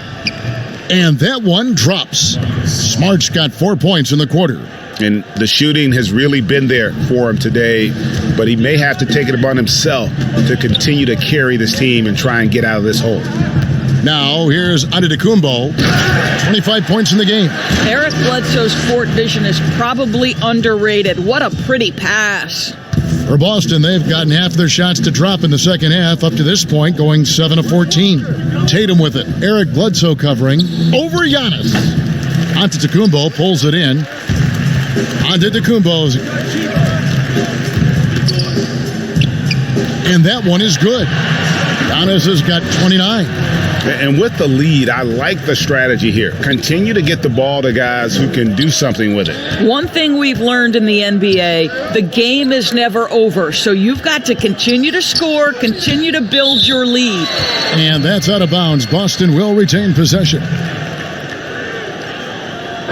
And that one drops. Smart's got 4 points in the quarter. And the shooting has really been there for him today, but he may have to take it upon himself to continue to carry this team and try and get out of this hole. Now, here's Antetokounmpo. 25 points in the game. Eric Bledsoe's court vision is probably underrated. What a pretty pass. For Boston, they've gotten half their shots to drop in the second half up to this point, going 7 of 14. Tatum with it. Eric Bledsoe covering over Giannis. Antetokounmpo pulls it in. Antetokounmpo's. And that one is good. Giannis has got 29. And with the lead, I like the strategy here. Continue to get the ball to guys who can do something with it. One thing we've learned in the NBA, the game is never over. So you've got to continue to score, continue to build your lead. And that's out of bounds. Boston will retain possession.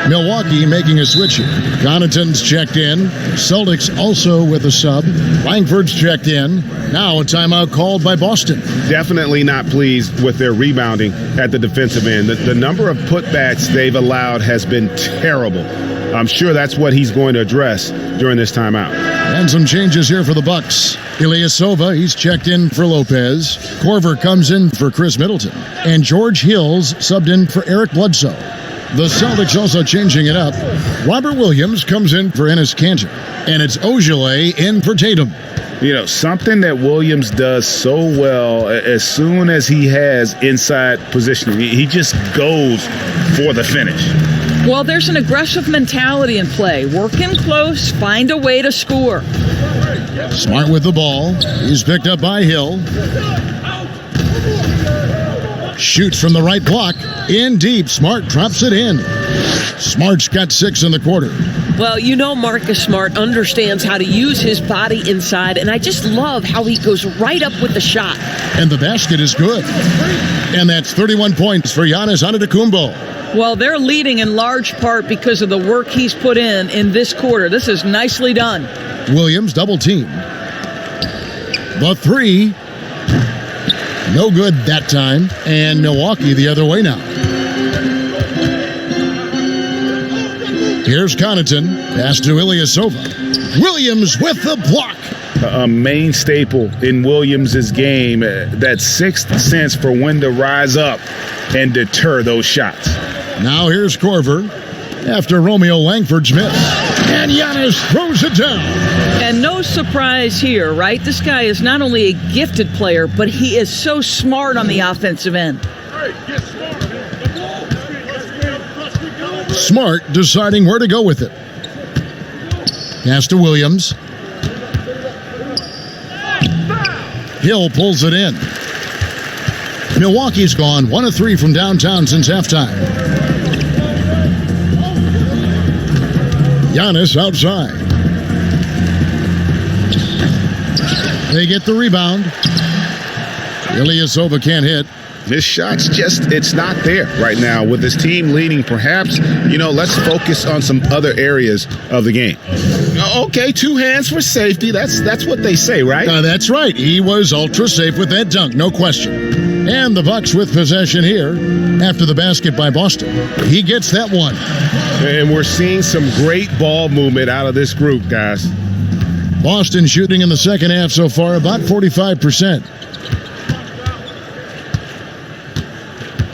Milwaukee making a switch here. Connaughton's checked in. Celtics also with a sub. Langford's checked in. Now a timeout called by Boston. Definitely not pleased with their rebounding at the defensive end. The number of putbacks they've allowed has been terrible. I'm sure that's what he's going to address during this timeout. And some changes here for the Bucks. Ilyasova, he's checked in for Lopez. Korver comes in for Chris Middleton. And George Hill's subbed in for Eric Bledsoe. The Celtics also changing it up. Robert Williams comes in for Enes Kanter. And it's Ojale in for Tatum. You know, something that Williams does so well, as soon as he has inside positioning, he just goes for the finish. Well, there's an aggressive mentality in play. Work in close, find a way to score. Smart with the ball. He's picked up by Hill. Shoots from the right block. In deep. Smart drops it in. Smart's got 6 in the quarter. Well, you know Marcus Smart understands how to use his body inside, and I just love how he goes right up with the shot. And the basket is good. And that's 31 points for Giannis Antetokounmpo. Well, they're leading in large part because of the work he's put in this quarter. This is nicely done. Williams double team. The 3. No good that time. And Milwaukee the other way now. Here's Connaughton. Pass to Ilyasova. Williams with the block. A main staple in Williams' game, that sixth sense for when to rise up and deter those shots. Now here's Korver after Romeo Langford's miss. And Giannis throws it down. And no surprise here, right? This guy is not only a gifted player, but he is so smart on the offensive end. Smart deciding where to go with it. Pass to Williams. Hill pulls it in. Milwaukee's gone 1 of 3 from downtown since halftime. Giannis outside. They get the rebound. Ilyasova can't hit. His shot's it's not there right now with his team leading. Perhaps, let's focus on some other areas of the game. Okay, 2 hands for safety. That's what they say, right? That's right. He was ultra safe with that dunk, no question. And the Bucks with possession here after the basket by Boston. He gets that one. And we're seeing some great ball movement out of this group, guys. Boston shooting in the second half so far about 45%.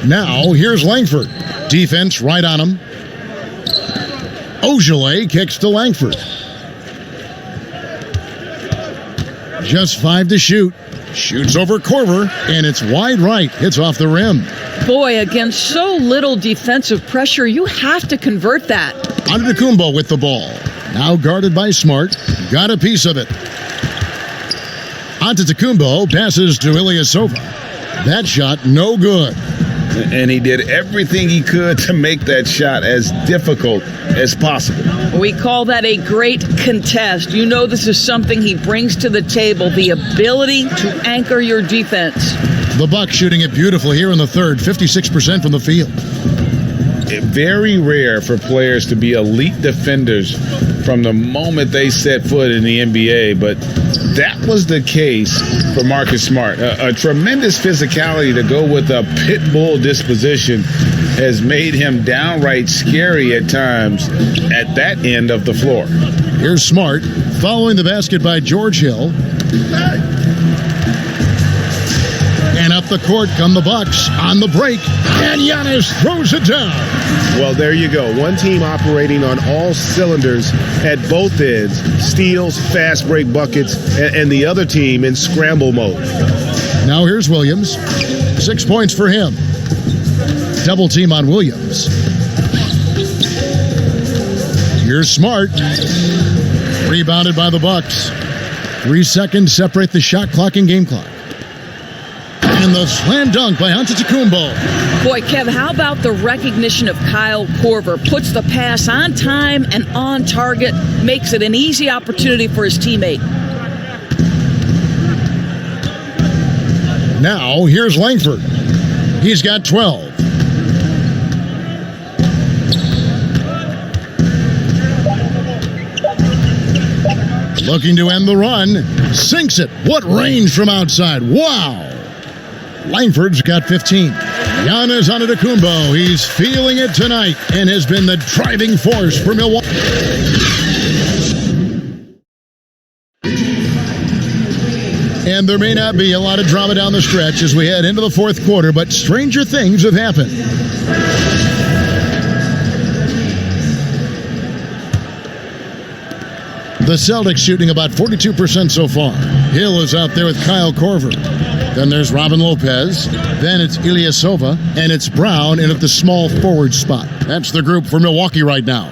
Now, here's Langford. Defense right on him. Ogilvy kicks to Langford. Just 5 to shoot. Shoots over Korver, and it's wide right. Hits off the rim. Boy, against so little defensive pressure, you have to convert that. Antetokounmpo with the ball. Now guarded by Smart. Got a piece of it. Antetokounmpo passes to Ilyasova. That shot, no good. And he did everything he could to make that shot as difficult as possible. We call that a great contest. You know this is something he brings to the table, the ability to anchor your defense. The Bucks shooting it beautifully here in the third, 56% from the field. Very rare for players to be elite defenders from the moment they set foot in the NBA, but that was the case for Marcus Smart. A tremendous physicality to go with a pit bull disposition has made him downright scary at times at that end of the floor. Here's Smart following the basket by George Hill. And up the court come the Bucks on the break, and Giannis throws it down. Well, there you go. One team operating on all cylinders at both ends, steals, fast break buckets, and the other team in scramble mode. Now here's Williams. 6 points for him. Double team on Williams. Here's Smart. Rebounded by the Bucks. 3 seconds separate the shot clock and game clock. And the slam dunk by Antetokounmpo. Boy, Kev, how about the recognition of Kyle Korver? Puts the pass on time and on target, makes it an easy opportunity for his teammate. Now, here's Langford. He's got 12. Looking to end the run. Sinks it. What range from outside. Wow. Langford's got 15. Giannis Antetokounmpo, he's feeling it tonight and has been the driving force for Milwaukee. And there may not be a lot of drama down the stretch as we head into the fourth quarter, but stranger things have happened. The Celtics shooting about 42% so far. Hill is out there with Kyle Korver. Then there's Robin Lopez. Then it's Ilyasova. And it's Brown in at the small forward spot. That's the group for Milwaukee right now.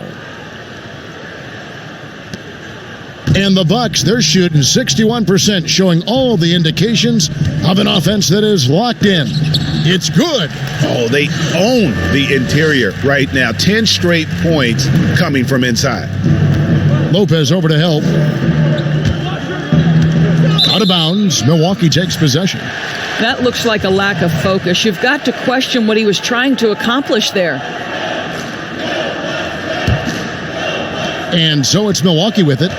And the Bucks, they're shooting 61%, showing all the indications of an offense that is locked in. It's good. Oh, they own the interior right now. 10 straight points coming from inside. Lopez over to help. Out of bounds. Milwaukee takes possession. That looks like a lack of focus. You've got to question what he was trying to accomplish there. And so it's Milwaukee with it.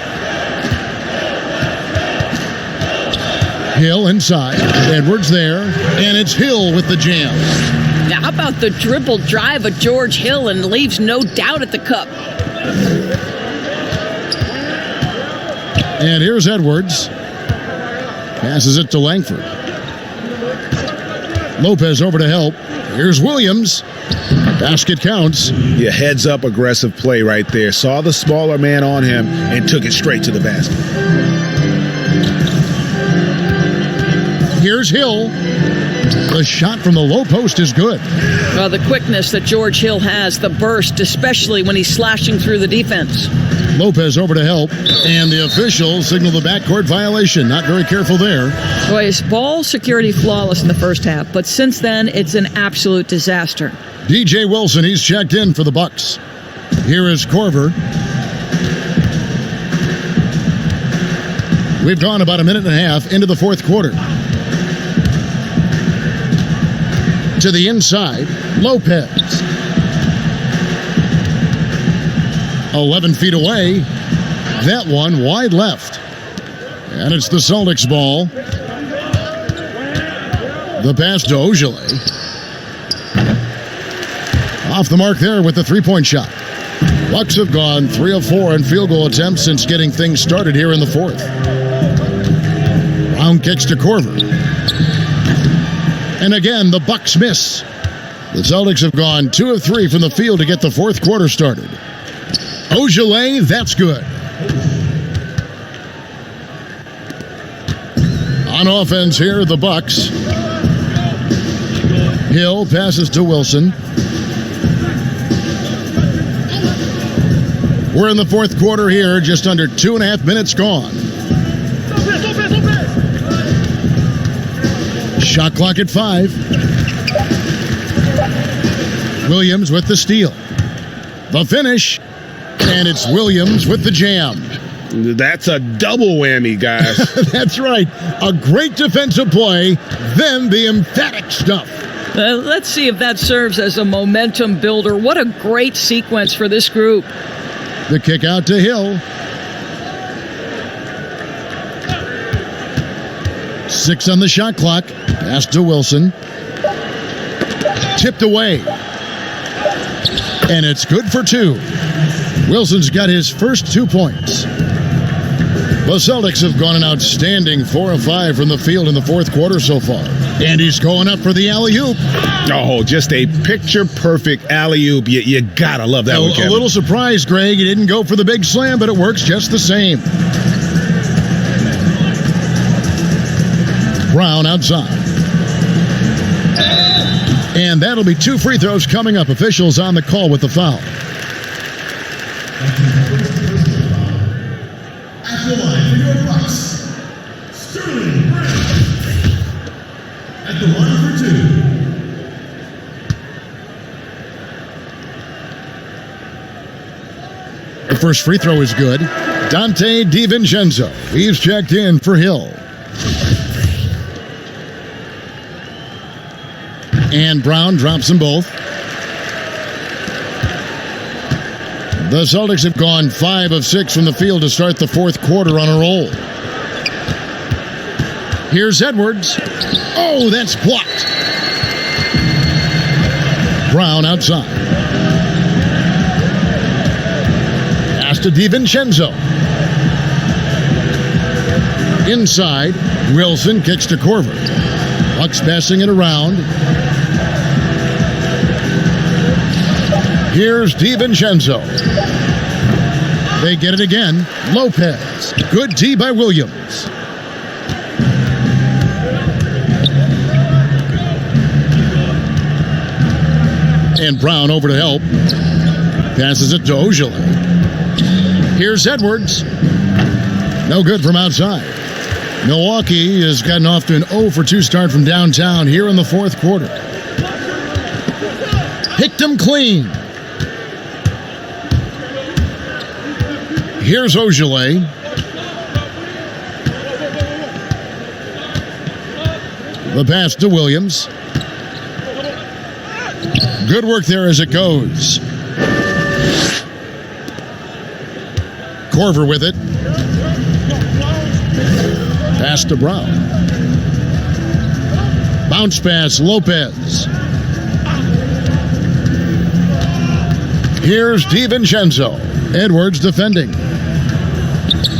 Hill inside. Edwards there. And it's Hill with the jam. Now, how about the dribble drive of George Hill and leaves no doubt at the cup? And here's Edwards. Passes it to Langford. Lopez over to help. Here's Williams. Basket counts. Yeah, heads up aggressive play right there. Saw the smaller man on him and took it straight to the basket. Here's Hill. The shot from the low post is good. Well, the quickness that George Hill has, the burst, especially when he's slashing through the defense. Lopez over to help, and the officials signal the backcourt violation. Not very careful there. Boy, his ball security flawless in the first half, but since then, it's an absolute disaster. DJ Wilson, he's checked in for the Bucks. Here is Korver. We've gone about a minute and a half into the fourth quarter. To the inside, Lopez. 11 feet away. That one wide left. And it's the Celtics ball. The pass to Ojale. Off the mark there with the three-point shot. Bucks have gone 3 of 4 in field goal attempts since getting things started here in the fourth. Brown kicks to Korver. And again, the Bucks miss. The Celtics have gone 2 of 3 from the field to get the fourth quarter started. Ojale, that's good. On offense here, the Bucks. Hill passes to Wilson. We're in the fourth quarter here, just under 2.5 minutes gone. Shot clock at 5. Williams with the steal. The finish, and it's Williams with the jam. That's a double whammy, guys. That's right. A great defensive play, then the emphatic stuff. Let's see if that serves as a momentum builder. What a great sequence for this group. The kick out to Hill. 6 on the shot clock. Pass to Wilson. Tipped away. And it's good for 2. Wilson's got his first 2 points. The Celtics have gone an outstanding 4 of 5 from the field in the fourth quarter so far. And he's going up for the alley-oop. Oh, just a picture-perfect alley-oop. You gotta love that one, Kevin. A little surprise, Greg. He didn't go for the big slam, but it works just the same. Brown outside. And that'll be 2 free throws coming up. Officials on the call with the foul. At the line for your Bucks, Sterling Brown. At the line for 2. The first free throw is good. Dante DiVincenzo. He's checked in for Hill. And Brown drops them both. The Celtics have gone 5 of 6 from the field to start the fourth quarter on a roll. Here's Edwards. Oh, that's blocked. Brown outside. Pass to DiVincenzo. Inside, Wilson kicks to Korver. Bucks passing it around. Here's DiVincenzo. They get it again. Lopez. Good D by Williams. And Brown over to help. Passes it to Ojale. Here's Edwards. No good from outside. Milwaukee has gotten off to an 0 for 2 start from downtown here in the fourth quarter. Picked him clean. Here's Ojale. The pass to Williams. Good work there as it goes. Korver with it. Pass to Brown. Bounce pass, Lopez. Here's DiVincenzo. Edwards defending.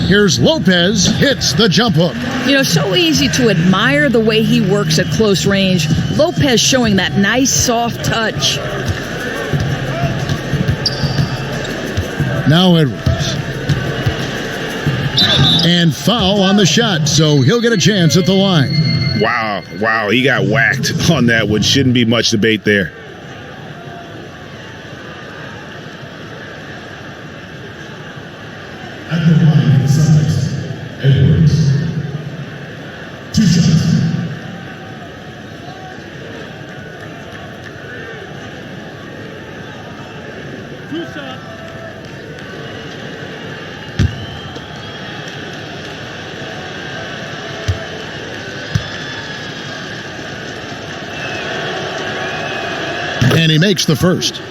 Here's Lopez, hits the jump hook. You know, so easy to admire the way he works at close range. Lopez showing that nice, soft touch. Now Edwards. And foul on the shot, so he'll get a chance at the line. Wow, he got whacked on that one. Shouldn't be much debate there. At the line for the Celtics, Edwards. 2 shots. And he makes the first.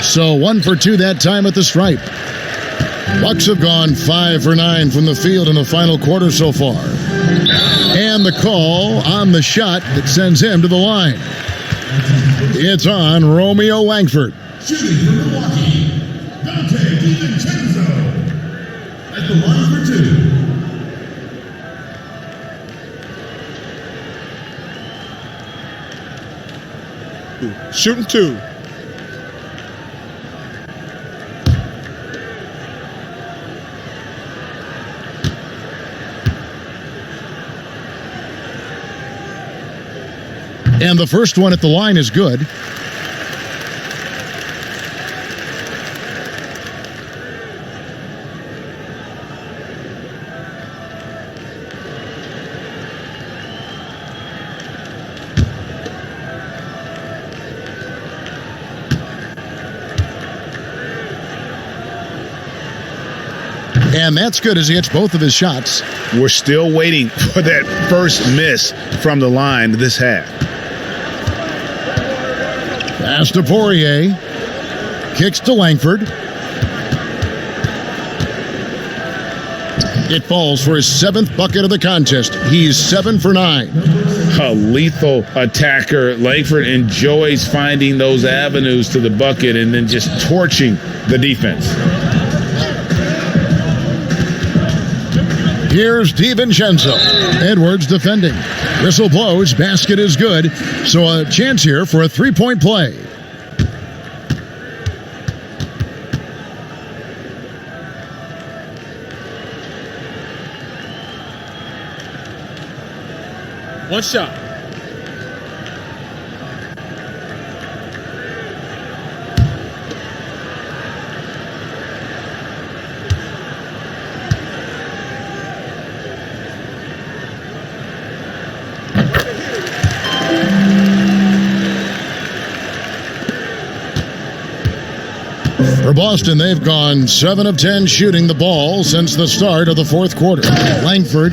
So 1 for 2 that time at the stripe. Bucks have gone 5 for 9 from the field in the final quarter so far. And the call on the shot that sends him to the line. It's on Romeo Langford. Shooting for Milwaukee, Dante DiVincenzo at the line for 2. Shooting 2. And the first one at the line is good. And that's good as he hits both of his shots. We're still waiting for that first miss from the line this half. Pass to Poirier. Kicks to Langford. It falls for his 7th bucket of the contest. He's 7 for 9. A lethal attacker. Langford enjoys finding those avenues to the bucket and then just torching the defense. Here's DiVincenzo. Edwards defending. Whistle blows. Basket is good. So a chance here for a 3-point play. One shot. For Boston, they've gone 7 of 10 shooting the ball since the start of the fourth quarter. Langford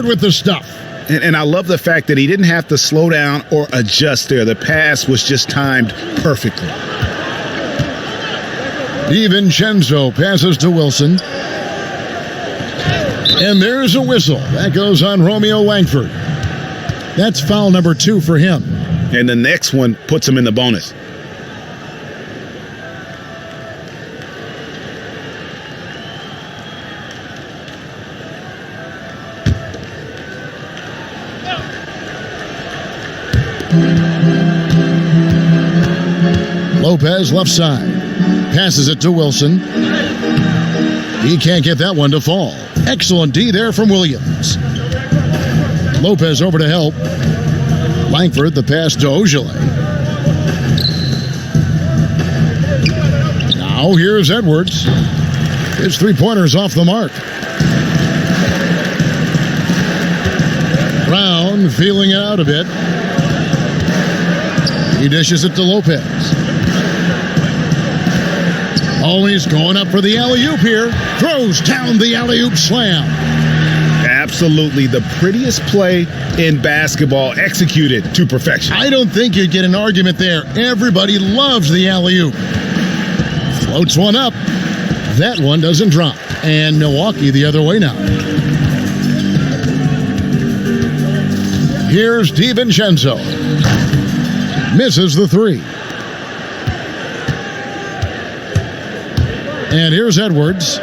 with the stuff. And I love the fact that he didn't have to slow down or adjust there. The pass was just timed perfectly. DiVincenzo passes to Wilson. And there's a whistle. That goes on Romeo Langford. That's foul number 2 for him. And the next one puts him in the bonus. Lopez left side. Passes it to Wilson. He can't get that one to fall. Excellent D there from Williams. Lopez over to help. Langford, the pass to Ojale. Now here's Edwards. His 3-pointer's off the mark. Brown feeling it out a bit. He dishes it to Lopez. Oh, he's going up for the alley-oop here. Throws down the alley-oop slam. Absolutely the prettiest play in basketball, executed to perfection. I don't think you'd get an argument there. Everybody loves the alley-oop. Floats one up. That one doesn't drop. And Milwaukee the other way now. Here's DiVincenzo. Misses the 3. And here's Edwards.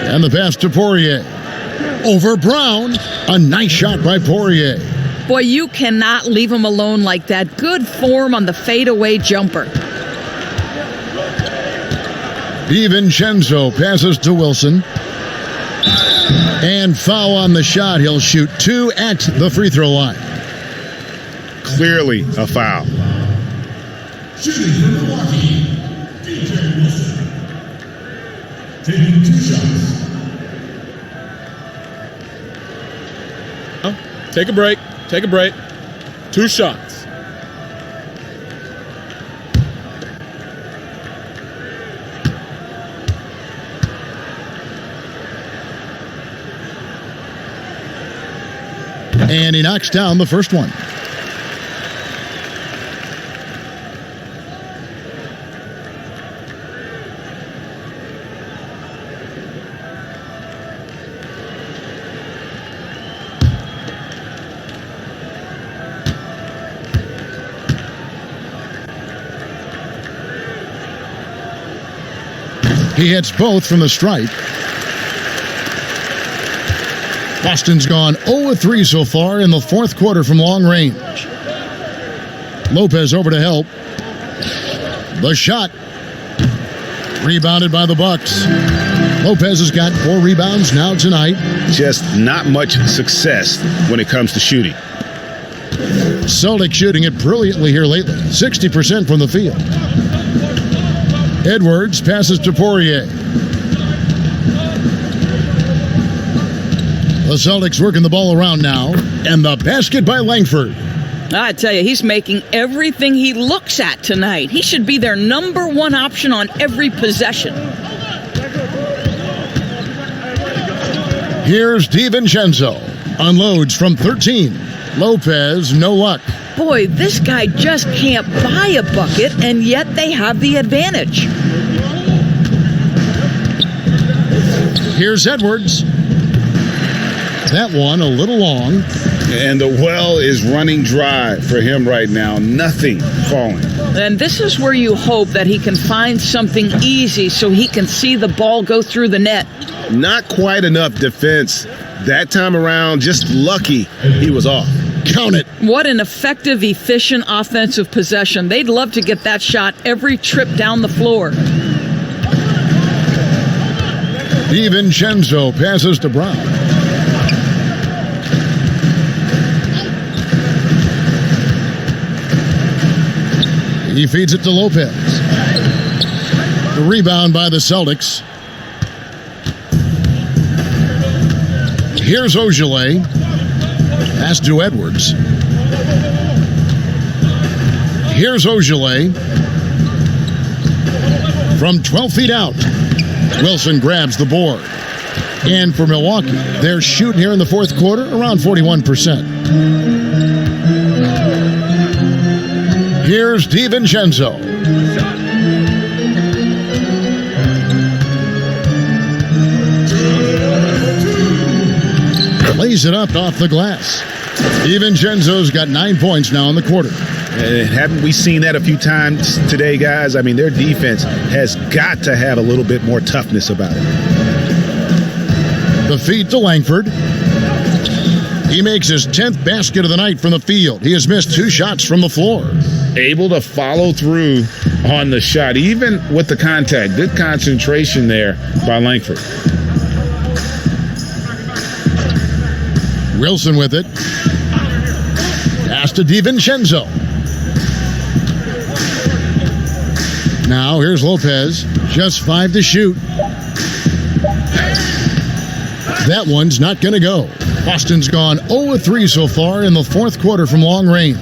And the pass to Poirier. Over Brown. A nice shot by Poirier. Boy, you cannot leave him alone like that. Good form on the fadeaway jumper. DiVincenzo passes to Wilson. And foul on the shot. He'll shoot 2 at the free throw line. Clearly a foul. Shooting for Milwaukee, DJ Wilson. taking 2 shots. Take a break. Take a break. 2 shots. And he knocks down the first one. He hits both from the stripe. Boston's gone 0-3 so far in the fourth quarter from long range. Lopez over to help. The shot. Rebounded by the Bucks. Lopez has got 4 rebounds now tonight. Just not much success when it comes to shooting. Celtics shooting it brilliantly here lately. 60% from the field. Edwards passes to Poirier. The Celtics working the ball around now. And the basket by Langford. I tell you, he's making everything he looks at tonight. He should be their number 1 option on every possession. Here's DiVincenzo. Unloads from 13. Lopez, no luck. Boy, this guy just can't buy a bucket, and yet they have the advantage. Here's Edwards. That one a little long. And the well is running dry for him right now. Nothing falling. And this is where you hope that he can find something easy so he can see the ball go through the net. Not quite enough defense that time around. Just lucky he was off. Count it. What an effective, efficient offensive possession. They'd love to get that shot every trip down the floor. DiVincenzo passes to Brown. He feeds it to Lopez. The rebound by the Celtics. Here's Ogilvy. Pass to Edwards. Here's Ogilvy. From 12 feet out. Wilson grabs the board. And for Milwaukee, they're shooting here in the fourth quarter around 41%. Here's DiVincenzo. Lays it up off the glass. DiVincenzo's got 9 points now in the quarter. And haven't we seen that a few times today, guys? I mean, their defense has got to have a little bit more toughness about it. The feed to Langford. He makes his 10th basket of the night from the field. He has missed 2 shots from the floor. Able to follow through on the shot, even with the contact. Good concentration there by Langford. Wilson with it. Pass to DiVincenzo. Now here's Lopez. Just 5 to shoot. That one's not going to go. Boston's gone 0-3 so far in the fourth quarter from long range.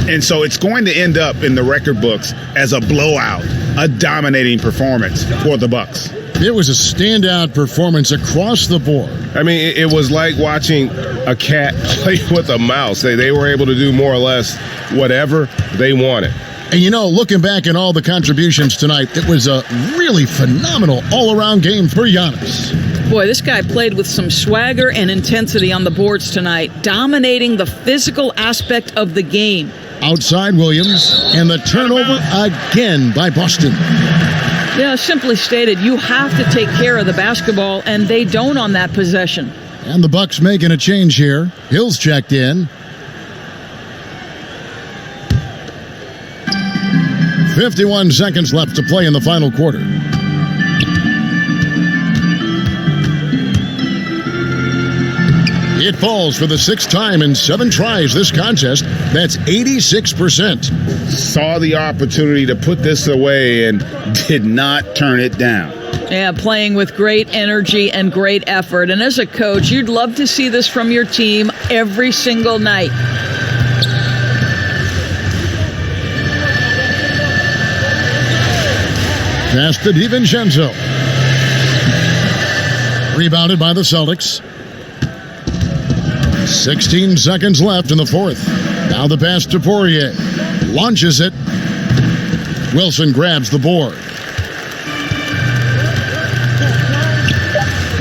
And so it's going to end up in the record books as a blowout, a dominating performance for the Bucks. It was a standout performance across the board. I mean, it was like watching a cat play with a mouse. They were able to do more or less whatever they wanted. And you know, looking back at all the contributions tonight, it was a really phenomenal all-around game for Giannis. Boy, this guy played with some swagger and intensity on the boards tonight, dominating the physical aspect of the game. Outside Williams, and the turnover again by Boston. Yeah, simply stated, you have to take care of the basketball, and they don't on that possession. And the Bucks making a change here. Hill's checked in. 51 seconds left to play in the final quarter. It falls for the 6th time in 7 tries this contest. That's 86%. Saw the opportunity to put this away and did not turn it down. Yeah, playing with great energy and great effort. And as a coach, you'd love to see this from your team every single night. Pass to DiVincenzo. Rebounded by the Celtics. 16 seconds left in the fourth. Now the pass to Poirier. Launches it. Wilson grabs the board.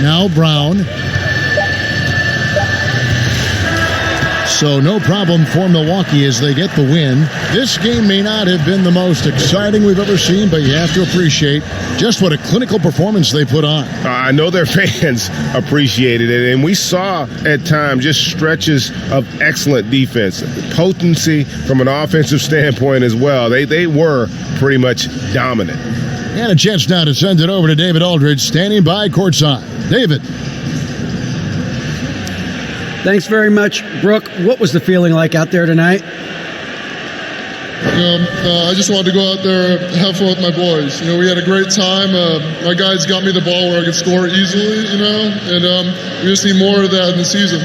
Now Brown. So no problem for Milwaukee as they get the win. This game may not have been the most exciting we've ever seen, but you have to appreciate just what a clinical performance they put on. I know their fans appreciated it, and we saw at times just stretches of excellent defense, potency from an offensive standpoint as well. They were pretty much dominant. And a chance now to send it over to David Aldridge, standing by courtside. David. Thanks very much, Brooke. What was the feeling like out there tonight? I just wanted to go out there and have fun with my boys. We had a great time. My guys got me the ball where I could score easily, and we just need more of that in the season.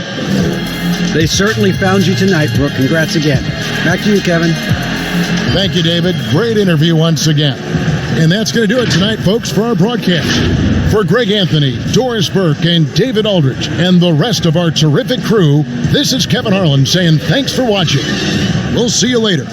They certainly found you tonight, Brooke. Congrats again. Back to you, Kevin. Thank you, David. Great interview once again. And that's going to do it tonight, folks, for our broadcast. For Greg Anthony, Doris Burke, and David Aldridge, and the rest of our terrific crew, this is Kevin Harlan saying thanks for watching. We'll see you later.